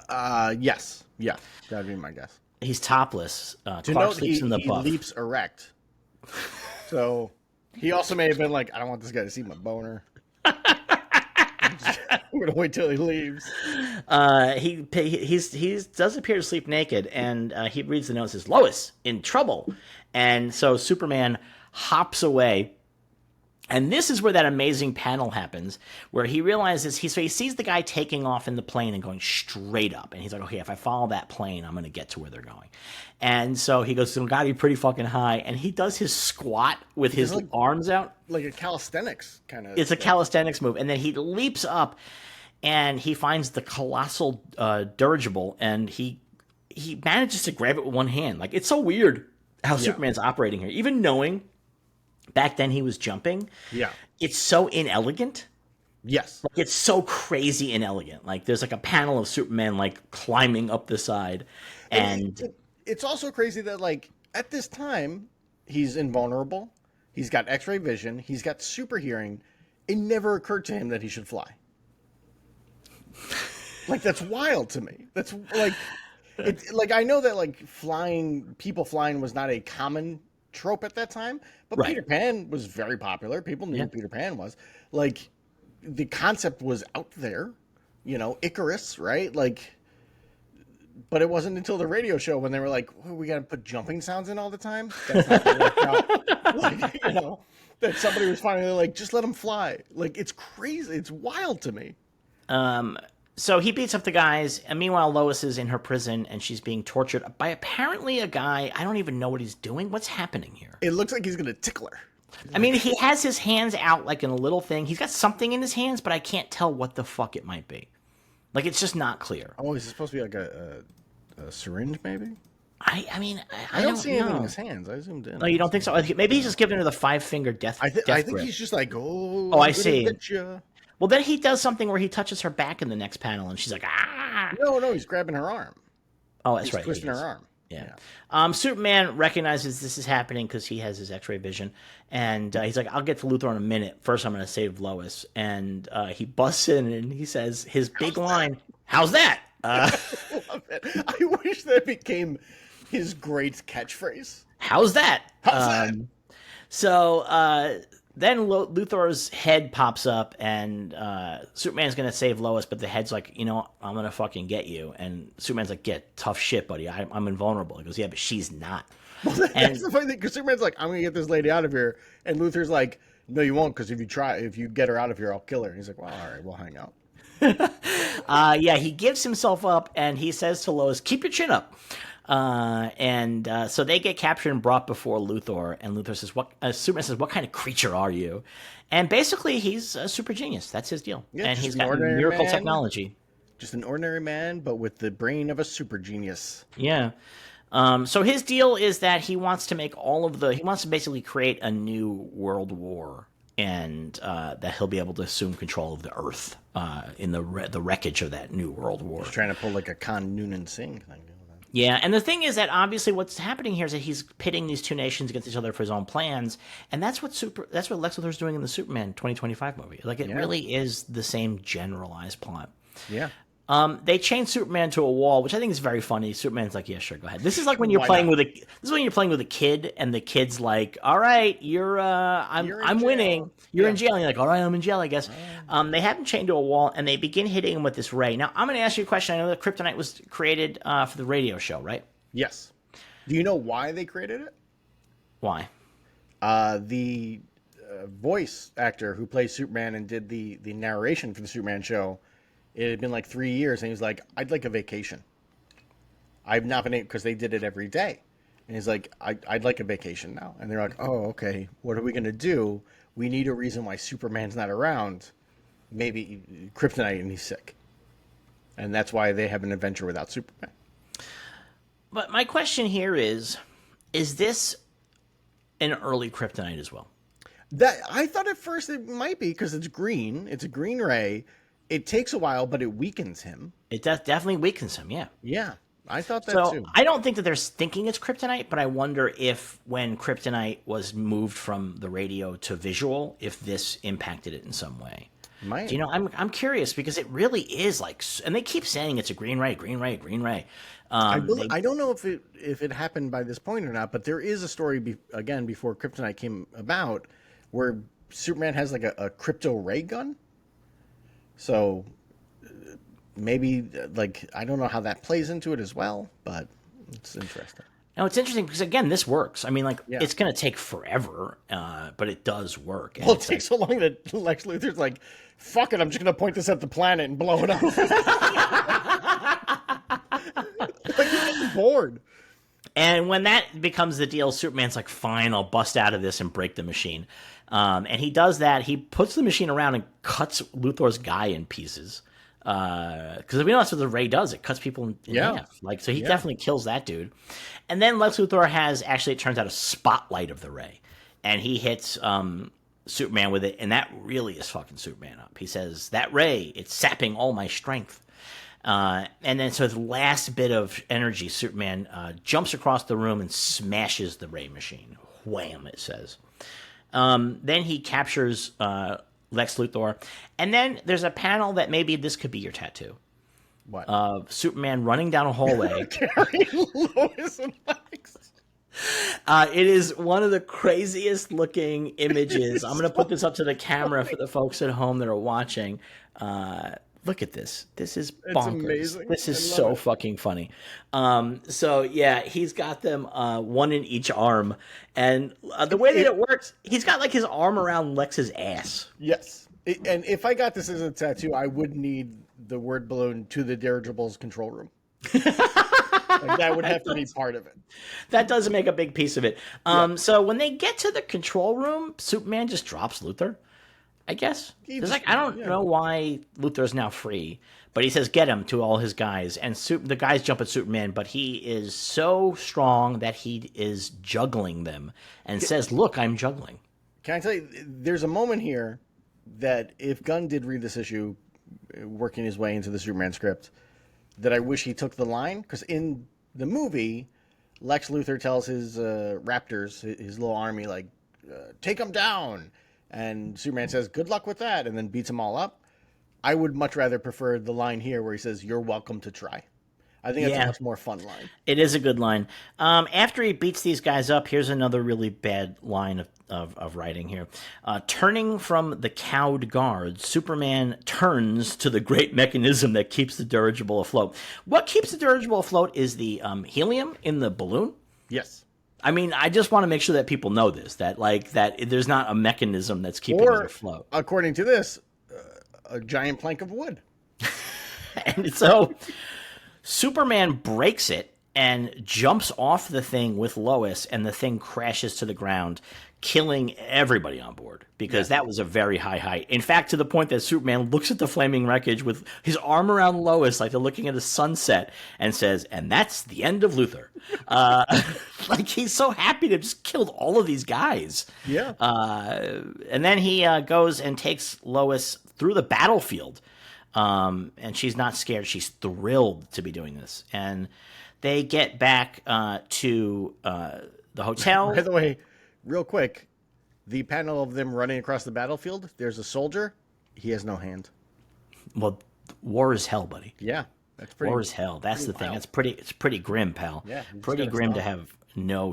Speaker 2: Yes. Yeah, that'd be my guess.
Speaker 1: He's topless. Clark sleeps in the buff.
Speaker 2: He leaps erect. So... He also may have been like, I don't want this guy to see my boner. I'm going to wait till he leaves. He
Speaker 1: does appear to sleep naked, and he reads the note and says, Lois, in trouble. And so Superman hops away. And this is where that amazing panel happens, where he realizes, he sees the guy taking off in the plane and going straight up. And he's like, okay, if I follow that plane, I'm going to get to where they're going. And so he goes, it's got to be pretty fucking high. And he does his squat with his arms out.
Speaker 2: Like a calisthenics kind of.
Speaker 1: It's a calisthenics move. And then he leaps up and he finds the colossal dirigible. And he manages to grab it with one hand. Like, it's so weird how Superman's operating here. Even knowing back then he was jumping.
Speaker 2: Yeah.
Speaker 1: It's so inelegant
Speaker 2: Yes.
Speaker 1: Like it's so crazy and elegant. Like there's like a panel of Superman like climbing up the side,
Speaker 2: And
Speaker 1: and
Speaker 2: it's also crazy that, like, at this time, he's invulnerable. He's got X-ray vision. He's got super hearing. It never occurred to him that he should fly. Like, that's wild to me. That's like, like, I know that, like, people flying was not a common trope at that time, but
Speaker 1: right,
Speaker 2: Peter Pan was very popular. People knew
Speaker 1: yeah.
Speaker 2: who Peter Pan was. Like, the concept was out there, Icarus, right? Like, but it wasn't until the radio show when they were like, well, we got to put jumping sounds in all the time. That's not going to work out. Like, that somebody was finally like, just let him fly. Like, it's crazy. It's wild to me.
Speaker 1: So he beats up the guys, and meanwhile Lois is in her prison and she's being tortured by apparently a guy. I don't even know what he's doing. What's happening here?
Speaker 2: It looks like he's going to tickle her.
Speaker 1: I mean, he has his hands out like in a little thing. He's got something in his hands, but I can't tell what the fuck it might be. Like, it's just not clear.
Speaker 2: Oh, is it supposed to be like a syringe, maybe?
Speaker 1: I mean, I
Speaker 2: don't
Speaker 1: don't
Speaker 2: see anything
Speaker 1: know.
Speaker 2: in his hands. I zoomed in.
Speaker 1: No, you don't think so? Maybe he's just giving her the five-finger death
Speaker 2: I think
Speaker 1: grip.
Speaker 2: he's just like, oh,
Speaker 1: Oh, I
Speaker 2: I'm gonna
Speaker 1: see.
Speaker 2: get ya.
Speaker 1: Well, then he does something where he touches her back in the next panel, and she's like, ah!
Speaker 2: No, he's grabbing her arm.
Speaker 1: Oh, that's
Speaker 2: He's
Speaker 1: right.
Speaker 2: twisting
Speaker 1: he
Speaker 2: her
Speaker 1: is.
Speaker 2: arm.
Speaker 1: Yeah. Superman recognizes this is happening because he has his X-ray vision, and he's like, "I'll get to Luthor in a minute. First, I'm going to save Lois." And he busts in and he says his big line, "How's that?"
Speaker 2: I love it. I wish that became his great catchphrase.
Speaker 1: How's that?
Speaker 2: How's that?
Speaker 1: So then Luthor's head pops up, and Superman's gonna save Lois, but the head's like, I'm gonna fucking get you. And Superman's like, "Get tough shit, buddy. I'm invulnerable." He goes, "Yeah, but she's not."
Speaker 2: Well, that's the funny thing, because Superman's like, "I'm gonna get this lady out of here," and Luthor's like, "No, you won't, because if you get her out of here, I'll kill her." And he's like, "Well, all right, we'll hang out."
Speaker 1: Yeah, he gives himself up, and he says to Lois, "Keep your chin up." So they get captured and brought before Luthor, and Luthor says, Superman says, "What kind of creature are you?" And basically, he's a super genius. That's his deal.
Speaker 2: Yeah,
Speaker 1: and
Speaker 2: just
Speaker 1: he's
Speaker 2: an
Speaker 1: got
Speaker 2: ordinary
Speaker 1: miracle
Speaker 2: man.
Speaker 1: technology.
Speaker 2: Just an ordinary man, but with the brain of a super genius.
Speaker 1: Yeah. So his deal is that he wants to make he wants to basically create a new world war, and that he'll be able to assume control of the Earth in the wreckage of that new world war.
Speaker 2: He's trying to pull like a Khan Noonan Singh thing.
Speaker 1: Yeah, and the thing is that obviously what's happening here is that he's pitting these two nations against each other for his own plans, and that's what Lex Luthor's doing in the Superman 2025 movie. Like, it really is the same generalized plot.
Speaker 2: Yeah.
Speaker 1: They chain Superman to a wall, which I think is very funny. Superman's like, "Yeah, sure, go ahead." This is like when you're
Speaker 2: Why
Speaker 1: playing
Speaker 2: not?
Speaker 1: this is when you're playing with a kid, and the kid's like, "All right,
Speaker 2: You're in
Speaker 1: I'm winning.
Speaker 2: jail."
Speaker 1: You're
Speaker 2: Yeah.
Speaker 1: in jail." And you're like, "All right, I'm in jail, I guess." They have him chained to a wall, and they begin hitting him with this ray. Now, I'm going to ask you a question. I know that Kryptonite was created for the radio show, right?
Speaker 2: Yes. Do you know why they created it?
Speaker 1: Why?
Speaker 2: The voice actor who plays Superman and did the narration for the Superman show, it had been like 3 years, and he was like, "I'd like a vacation. I've not been able," because they did it every day. And he's like, I'd like a vacation now. And they're like, "Oh, okay. What are we going to do? We need a reason why Superman's not around. Maybe Kryptonite and he's sick." And that's why they have an adventure without Superman.
Speaker 1: But my question here is this an early Kryptonite as well?
Speaker 2: That I thought at first it might be, because it's green. It's a green ray. It takes a while, but it weakens him.
Speaker 1: It definitely weakens him, yeah.
Speaker 2: Yeah, I thought that
Speaker 1: So
Speaker 2: too.
Speaker 1: I don't think that they're thinking it's Kryptonite, but I wonder if when Kryptonite was moved from the radio to visual, if this impacted it in some way.
Speaker 2: Might.
Speaker 1: I'm curious, because it really is like, and they keep saying it's a green ray, green ray, green ray.
Speaker 2: I don't know if it happened by this point or not, but there is a story before Kryptonite came about, where Superman has like a crypto ray gun. So maybe, like, I don't know how that plays into it as well, but it's interesting.
Speaker 1: Now, it's interesting because, again, this works. I mean, like,
Speaker 2: Yeah.
Speaker 1: it's going to take forever, but it does work. And
Speaker 2: Well, it
Speaker 1: it's
Speaker 2: takes so long that Lex Luthor's like, "Fuck it, I'm just going to point this at the planet and blow it up." Like, he's bored.
Speaker 1: And when that becomes the deal, Superman's like, "Fine, I'll bust out of this and break the machine." And he does that. He puts the machine around and cuts Luthor's guy in pieces. Because we know that's what the ray does. It cuts people in half. Like, so he definitely kills that dude. And then Lex Luthor has, actually, it turns out, a spotlight of the ray. And he hits Superman with it, and that really is fucking Superman up. He says, that ray, it's sapping all my strength. And then so the last bit of energy, Superman jumps across the room and smashes the ray machine. Wham, it says. Then he captures Lex Luthor. And then there's a panel that maybe this could be your tattoo.
Speaker 2: What?
Speaker 1: Of Superman running down a hallway.
Speaker 2: Carrying Lois and Lex.
Speaker 1: It is one of the craziest looking images. I'm going to put this up to the camera for the folks at home that are watching. Look at this. This is bonkers. It's amazing. This is so fucking funny. So yeah, he's got them one in each arm, and the way that it works, he's got like his arm around Lex's ass.
Speaker 2: Yes, and if I got this as a tattoo, I would need the word balloon to the dirigibles control room. Like that would have to be part of it.
Speaker 1: That does make a big piece of it. So when they get to the control room, Superman just drops Luthor, I guess. I don't know why Luthor's now free, but he says get him to all his guys, and the guys jump at Superman, but he is so strong that he is juggling them and says, "Look, I'm juggling."
Speaker 2: Can I tell you? There's a moment here that if Gunn did read this issue, working his way into the Superman script, that I wish he took the line, because in the movie, Lex Luthor tells his Raptors, his little army, like, take them down. And Superman says, good luck with that, and then beats them all up. I would much rather prefer the line here where he says, you're welcome to try. I think that's a much more fun line.
Speaker 1: It is a good line. After he beats these guys up, here's another really bad line of writing here. Turning from the cowed guards, Superman turns to the great mechanism that keeps the dirigible afloat. What keeps the dirigible afloat is the helium in the balloon?
Speaker 2: Yes.
Speaker 1: I mean, I just want to make sure that people know this, that there's not a mechanism that's keeping it afloat.
Speaker 2: According to this, a giant plank of wood.
Speaker 1: And so Superman breaks it and jumps off the thing with Lois, and the thing crashes to the ground, killing everybody on board, because that was a very high height. In fact, to the point that Superman looks at the flaming wreckage with his arm around Lois like they're looking at a sunset and says, and that's the end of Luthor. Like, he's so happy to have just killed all of these guys.
Speaker 2: Yeah.
Speaker 1: And then he goes and takes Lois through the battlefield. And she's not scared. She's thrilled to be doing this. And they get back to the hotel.
Speaker 2: By the way, real quick, the panel of them running across the battlefield, there's a soldier. He has no hand.
Speaker 1: Well, war is hell, buddy.
Speaker 2: Yeah. That's pretty.
Speaker 1: War is hell. That's the thing. It's pretty grim, pal.
Speaker 2: Yeah.
Speaker 1: Pretty grim to have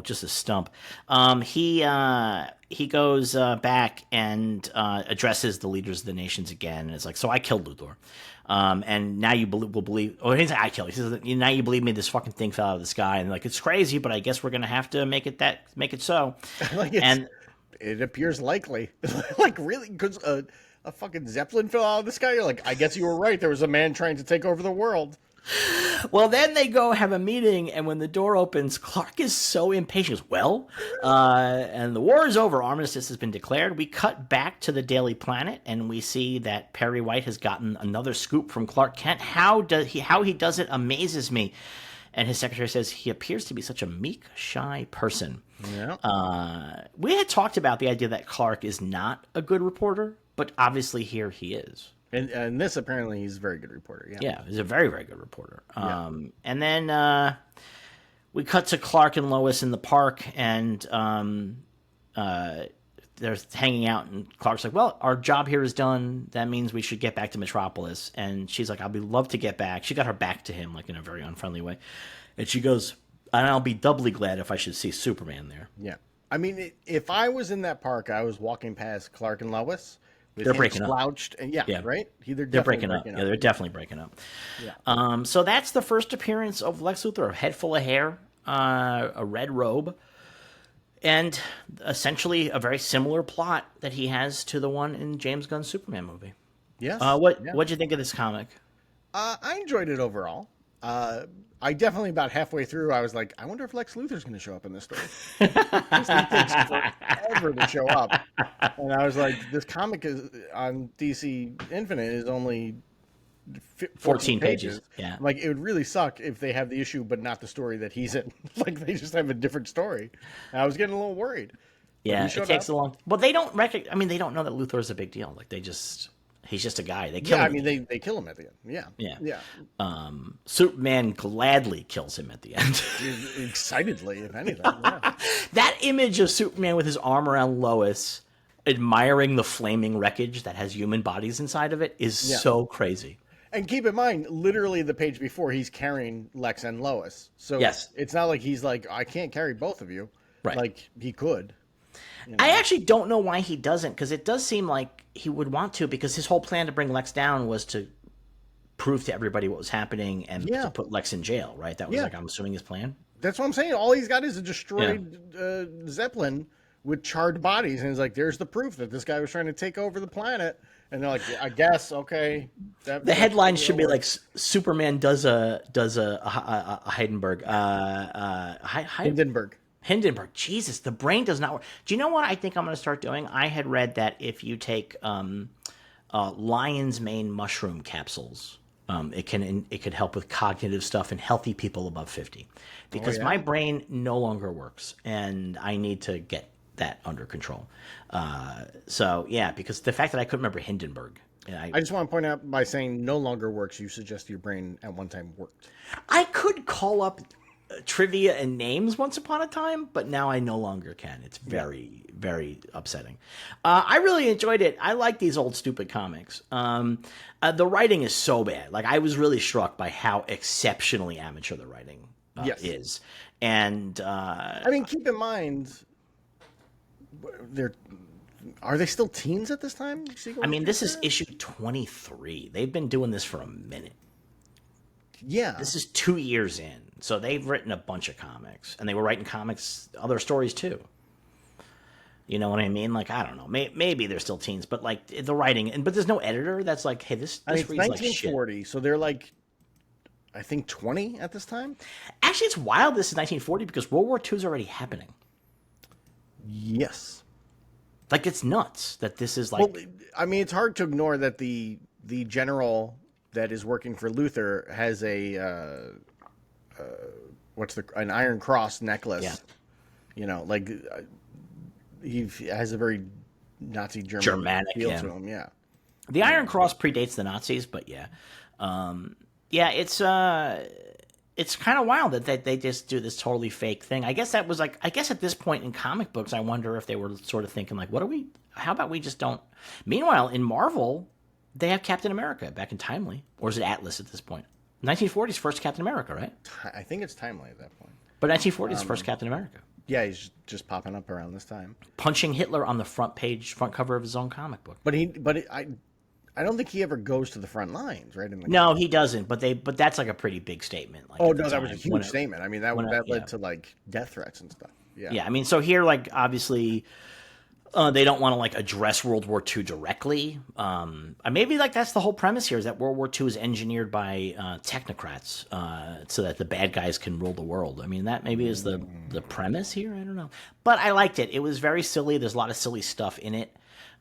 Speaker 1: just a stump. He goes back and addresses the leaders of the nations again, and it's like, so I killed Luthor. And now you will believe. Oh, he said I killed. He says, now you believe me. This fucking thing fell out of the sky, and like, it's crazy, but I guess we're gonna have to make it so. And
Speaker 2: it appears likely, like really, because a fucking Zeppelin fell out of the sky. You're like, I guess you were right. There was a man trying to take over the world.
Speaker 1: Well, then they go have a meeting, and when the door opens, Clark is so impatient. Well, and the war is over. Armistice has been declared. We cut back to the Daily Planet, and we see that Perry White has gotten another scoop from Clark Kent. How he does it amazes me. And his secretary says he appears to be such a meek, shy person.
Speaker 2: Yeah.
Speaker 1: We had talked about the idea that Clark is not a good reporter, but obviously here he is.
Speaker 2: And this, apparently, he's a very good reporter. Yeah.
Speaker 1: Yeah, he's a very, very good reporter. And then we cut to Clark and Lois in the park, and they're hanging out, and Clark's like, well, our job here is done. That means we should get back to Metropolis. And she's like, I'd love to get back. She got her back to him, like, in a very unfriendly way. And she goes, and I'll be doubly glad if I should see Superman there.
Speaker 2: Yeah. I mean, if I was in that park, I was walking past Clark and Lois.
Speaker 1: They're breaking
Speaker 2: slouched, up. And yeah, right?
Speaker 1: They're breaking up. Yeah, they're definitely breaking up. Yeah. So that's the first appearance of Lex Luthor, a head full of hair, a red robe, and essentially a very similar plot that he has to the one in James Gunn's Superman movie.
Speaker 2: Yes.
Speaker 1: What'd you think of this comic?
Speaker 2: I enjoyed it overall. I definitely, about halfway through, I was like, I wonder if Lex Luthor's going to show up in this story. He takes forever to show up. And I was like, this comic is on DC Infinite is only 14 pages.
Speaker 1: Yeah.
Speaker 2: Like, it would really suck if they have the issue, but not the story that he's in. Like, they just have a different story. And I was getting a little worried. but
Speaker 1: Yeah,
Speaker 2: he
Speaker 1: it
Speaker 2: showed
Speaker 1: takes
Speaker 2: up.
Speaker 1: a long. Well, they don't recognize. I mean, they don't know that Luthor's a big deal. Like he's just a guy. They kill
Speaker 2: Yeah, I
Speaker 1: him.
Speaker 2: mean they kill him at the end. Yeah,
Speaker 1: Yeah.
Speaker 2: yeah,
Speaker 1: Superman gladly kills him at the end.
Speaker 2: excitedly, if anything. Yeah,
Speaker 1: That image of Superman with his arm around Lois, admiring the flaming wreckage that has human bodies inside of it, is
Speaker 2: yeah.
Speaker 1: so crazy.
Speaker 2: And keep in mind, literally the page before, he's carrying Lex and Lois. So
Speaker 1: Yes.
Speaker 2: it's not like he's like, I can't carry both of you.
Speaker 1: Right.
Speaker 2: Like he could.
Speaker 1: I actually don't know why he doesn't, because it does seem like he would want to, because his whole plan to bring Lex down was to prove to everybody what was happening and
Speaker 2: Yeah.
Speaker 1: to put Lex in jail, right? That was
Speaker 2: Yeah.
Speaker 1: like, I'm assuming, his plan.
Speaker 2: That's what I'm saying. All he's got is a destroyed Zeppelin with charred bodies, and he's like, "There's the proof that this guy was trying to take over the planet." And they're like, "I guess, okay."
Speaker 1: The headline should be like, Superman does a Heidenberg.
Speaker 2: Hindenburg.
Speaker 1: Hindenburg. Jesus, the brain does not work. Do you know what I think I'm going to start doing? I had read that if you take lion's mane mushroom capsules, it could help with cognitive stuff in healthy people above 50, because my brain no longer works, and I need to get that under control. So yeah, because the fact that I couldn't remember Hindenburg.
Speaker 2: I just want to point out, by saying no longer works, you suggest your brain at one time worked.
Speaker 1: I could call up trivia and names once upon a time, but now I no longer can. It's very, very upsetting. I really enjoyed it. I like these old stupid comics. The writing is so bad. Like, I was really struck by how exceptionally amateur the writing is. And
Speaker 2: I mean, keep in mind, are they still teens at this time?
Speaker 1: I mean, this is issue 23. They've been doing this for a minute.
Speaker 2: Yeah.
Speaker 1: This is 2 years in. So they've written a bunch of comics, and they were writing comics, other stories too. You know what I mean? Like, I don't know. Maybe they're still teens, but like the writing, but there's no editor that's like, hey, this
Speaker 2: I mean, it's
Speaker 1: reads like shit.
Speaker 2: 1940, so they're like, I think 20 at this time.
Speaker 1: Actually, it's wild. This is 1940 because World War II is already happening.
Speaker 2: Yes.
Speaker 1: Like, it's nuts that this is like.
Speaker 2: Well, I mean, it's hard to ignore that the general that is working for Luthor has a an Iron Cross necklace.
Speaker 1: Yeah.
Speaker 2: You know, like he has a very Nazi
Speaker 1: Germanic
Speaker 2: feel to him. Yeah.
Speaker 1: The Iron Cross predates the Nazis, but yeah, it's kind of wild that they just do this totally fake thing. I guess that was like, I guess at this point in comic books, I wonder if they were sort of thinking like, how about we just don't. Meanwhile, in Marvel, they have Captain America back in Timely, or is it Atlas at this point? 1940s first Captain America, right?
Speaker 2: I think it's Timely at that point.
Speaker 1: But 1940s first Captain America.
Speaker 2: Yeah, he's just popping up around this time,
Speaker 1: punching Hitler on the front cover of his own comic book.
Speaker 2: I don't think he ever goes to the front lines, right?
Speaker 1: No, he doesn't. But that's like a pretty big statement. Like,
Speaker 2: oh no, that was a huge statement. I mean, that led to like death threats and stuff. Yeah.
Speaker 1: Yeah, I mean, so here, like, obviously, they don't want to like address World War II directly. Maybe like that's the whole premise here, is that World War II is engineered by technocrats so that the bad guys can rule the world. I mean, that maybe is the premise here. I don't know, but I liked it. It was very silly. There's a lot of silly stuff in it.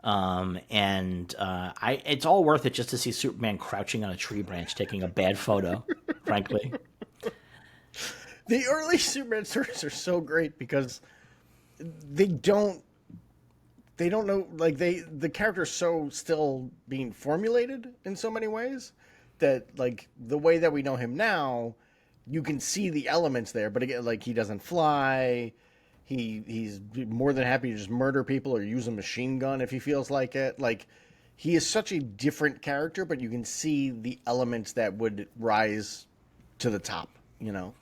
Speaker 1: It's all worth it just to see Superman crouching on a tree branch taking a bad photo, frankly.
Speaker 2: The early Superman stories are so great because they don't know, like the character's so still being formulated in so many ways that like the way that we know him now, you can see the elements there, but again, like he doesn't fly. He's more than happy to just murder people or use a machine gun if he feels like it. Like, he is such a different character, but you can see the elements that would rise to the top, you know?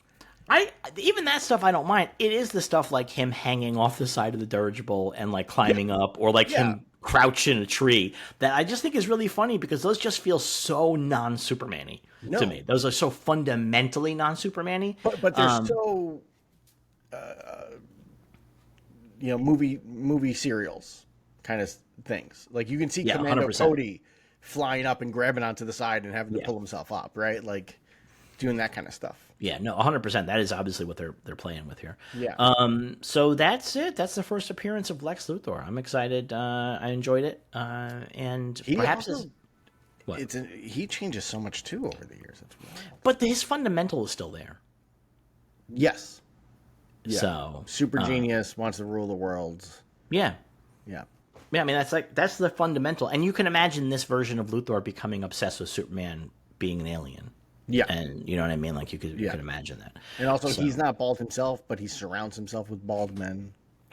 Speaker 1: Even that stuff I don't mind. It is the stuff like him hanging off the side of the dirigible and like climbing up, or like him crouched in a tree, that I just think is really funny because those just feel so non-Superman-y to me. Those are so fundamentally non-Superman-y.
Speaker 2: But they're so... movie serials kind of things. Like you can see Commando
Speaker 1: 100%.
Speaker 2: Cody flying up and grabbing onto the side and having to pull himself up, right? Like doing that kind of stuff.
Speaker 1: Yeah, no, 100%. That is obviously what they're playing with here.
Speaker 2: Yeah.
Speaker 1: So that's it. That's the first appearance of Lex Luthor. I'm excited. I enjoyed it. And perhaps
Speaker 2: he changes so much too over the years. It's wild.
Speaker 1: But his fundamental is still there.
Speaker 2: Yes. Yeah.
Speaker 1: So
Speaker 2: super genius, wants to rule the world.
Speaker 1: Yeah.
Speaker 2: Yeah.
Speaker 1: Yeah, I mean that's the fundamental, and you can imagine this version of Luthor becoming obsessed with Superman being an alien,
Speaker 2: Yeah.
Speaker 1: and you know what I mean. Like you
Speaker 2: Yeah.
Speaker 1: could imagine that.
Speaker 2: And also,
Speaker 1: So,
Speaker 2: he's not bald himself, but he surrounds himself with bald men.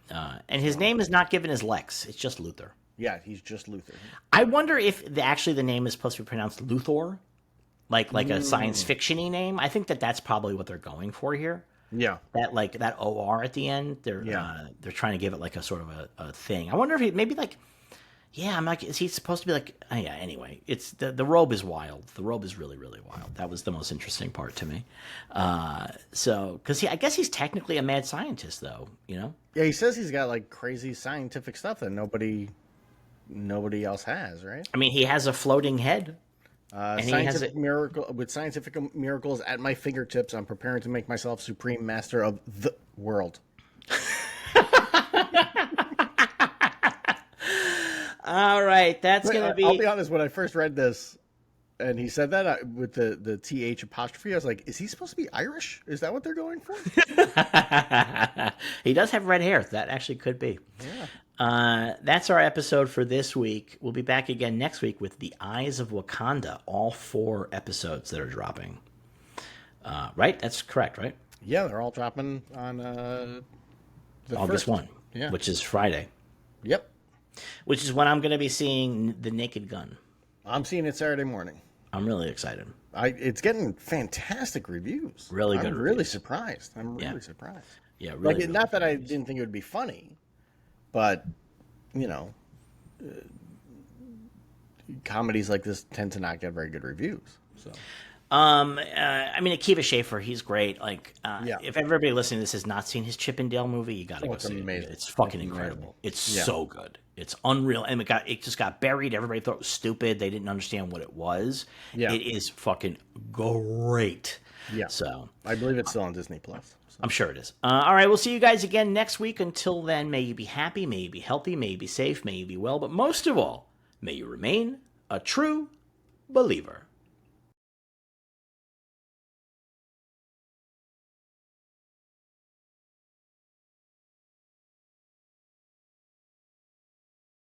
Speaker 1: and his name is not given as Lex; it's just Luthor.
Speaker 2: Yeah, he's just Luthor.
Speaker 1: I wonder if actually the name is supposed to be pronounced Luthor, like a science fiction-y name. I think that's probably what they're going for here.
Speaker 2: Yeah.
Speaker 1: That like that OR at the end, they're trying to give it like a sort of a thing. I wonder if he maybe like. Yeah, I'm like, is he supposed to be like? Oh, yeah. Anyway, it's the robe is wild. The robe is really, really wild. That was the most interesting part to me. So because I guess he's technically a mad scientist, though. You know.
Speaker 2: Yeah, he says he's got like crazy scientific stuff that nobody else has, right?
Speaker 1: I mean, he has a floating head. And he has
Speaker 2: scientific miracles at my fingertips, I'm preparing to make myself supreme master of the world.
Speaker 1: All right, that's gonna be.
Speaker 2: I'll be honest. When I first read this, and he said that with the th apostrophe, I was like, "Is he supposed to be Irish? Is that what they're going for?"
Speaker 1: He does have red hair. That actually could be. Yeah. That's our episode for this week. We'll be back again next week with the Eyes of Wakanda. All 4 episodes that are dropping. Right? That's correct, right?
Speaker 2: Yeah, they're all dropping on
Speaker 1: August 1.
Speaker 2: Yeah.
Speaker 1: Which is Friday.
Speaker 2: Yep.
Speaker 1: Which is when I'm going to be seeing The Naked Gun.
Speaker 2: I'm seeing it Saturday morning.
Speaker 1: I'm really excited.
Speaker 2: It's getting fantastic reviews.
Speaker 1: Really good.
Speaker 2: I'm really surprised. I'm really surprised.
Speaker 1: Yeah, really.
Speaker 2: Like, not that I didn't think it would be funny, but you know, comedies like this tend to not get very good reviews. So.
Speaker 1: I mean, Akiva Schaffer, he's great. Like, if everybody listening to this has not seen his Chip and Dale movie, you got to go see it. It's fucking incredible. It's so good. It's unreal, and it just got buried. Everybody thought it was stupid. They didn't understand what it was.
Speaker 2: Yeah.
Speaker 1: It is fucking great.
Speaker 2: Yeah.
Speaker 1: So
Speaker 2: I believe it's still on Disney Plus. So.
Speaker 1: I'm sure it is. All right, we'll see you guys again next week. Until then, may you be happy, may you be healthy, may you be safe, may you be well, but most of all, may you remain a true believer.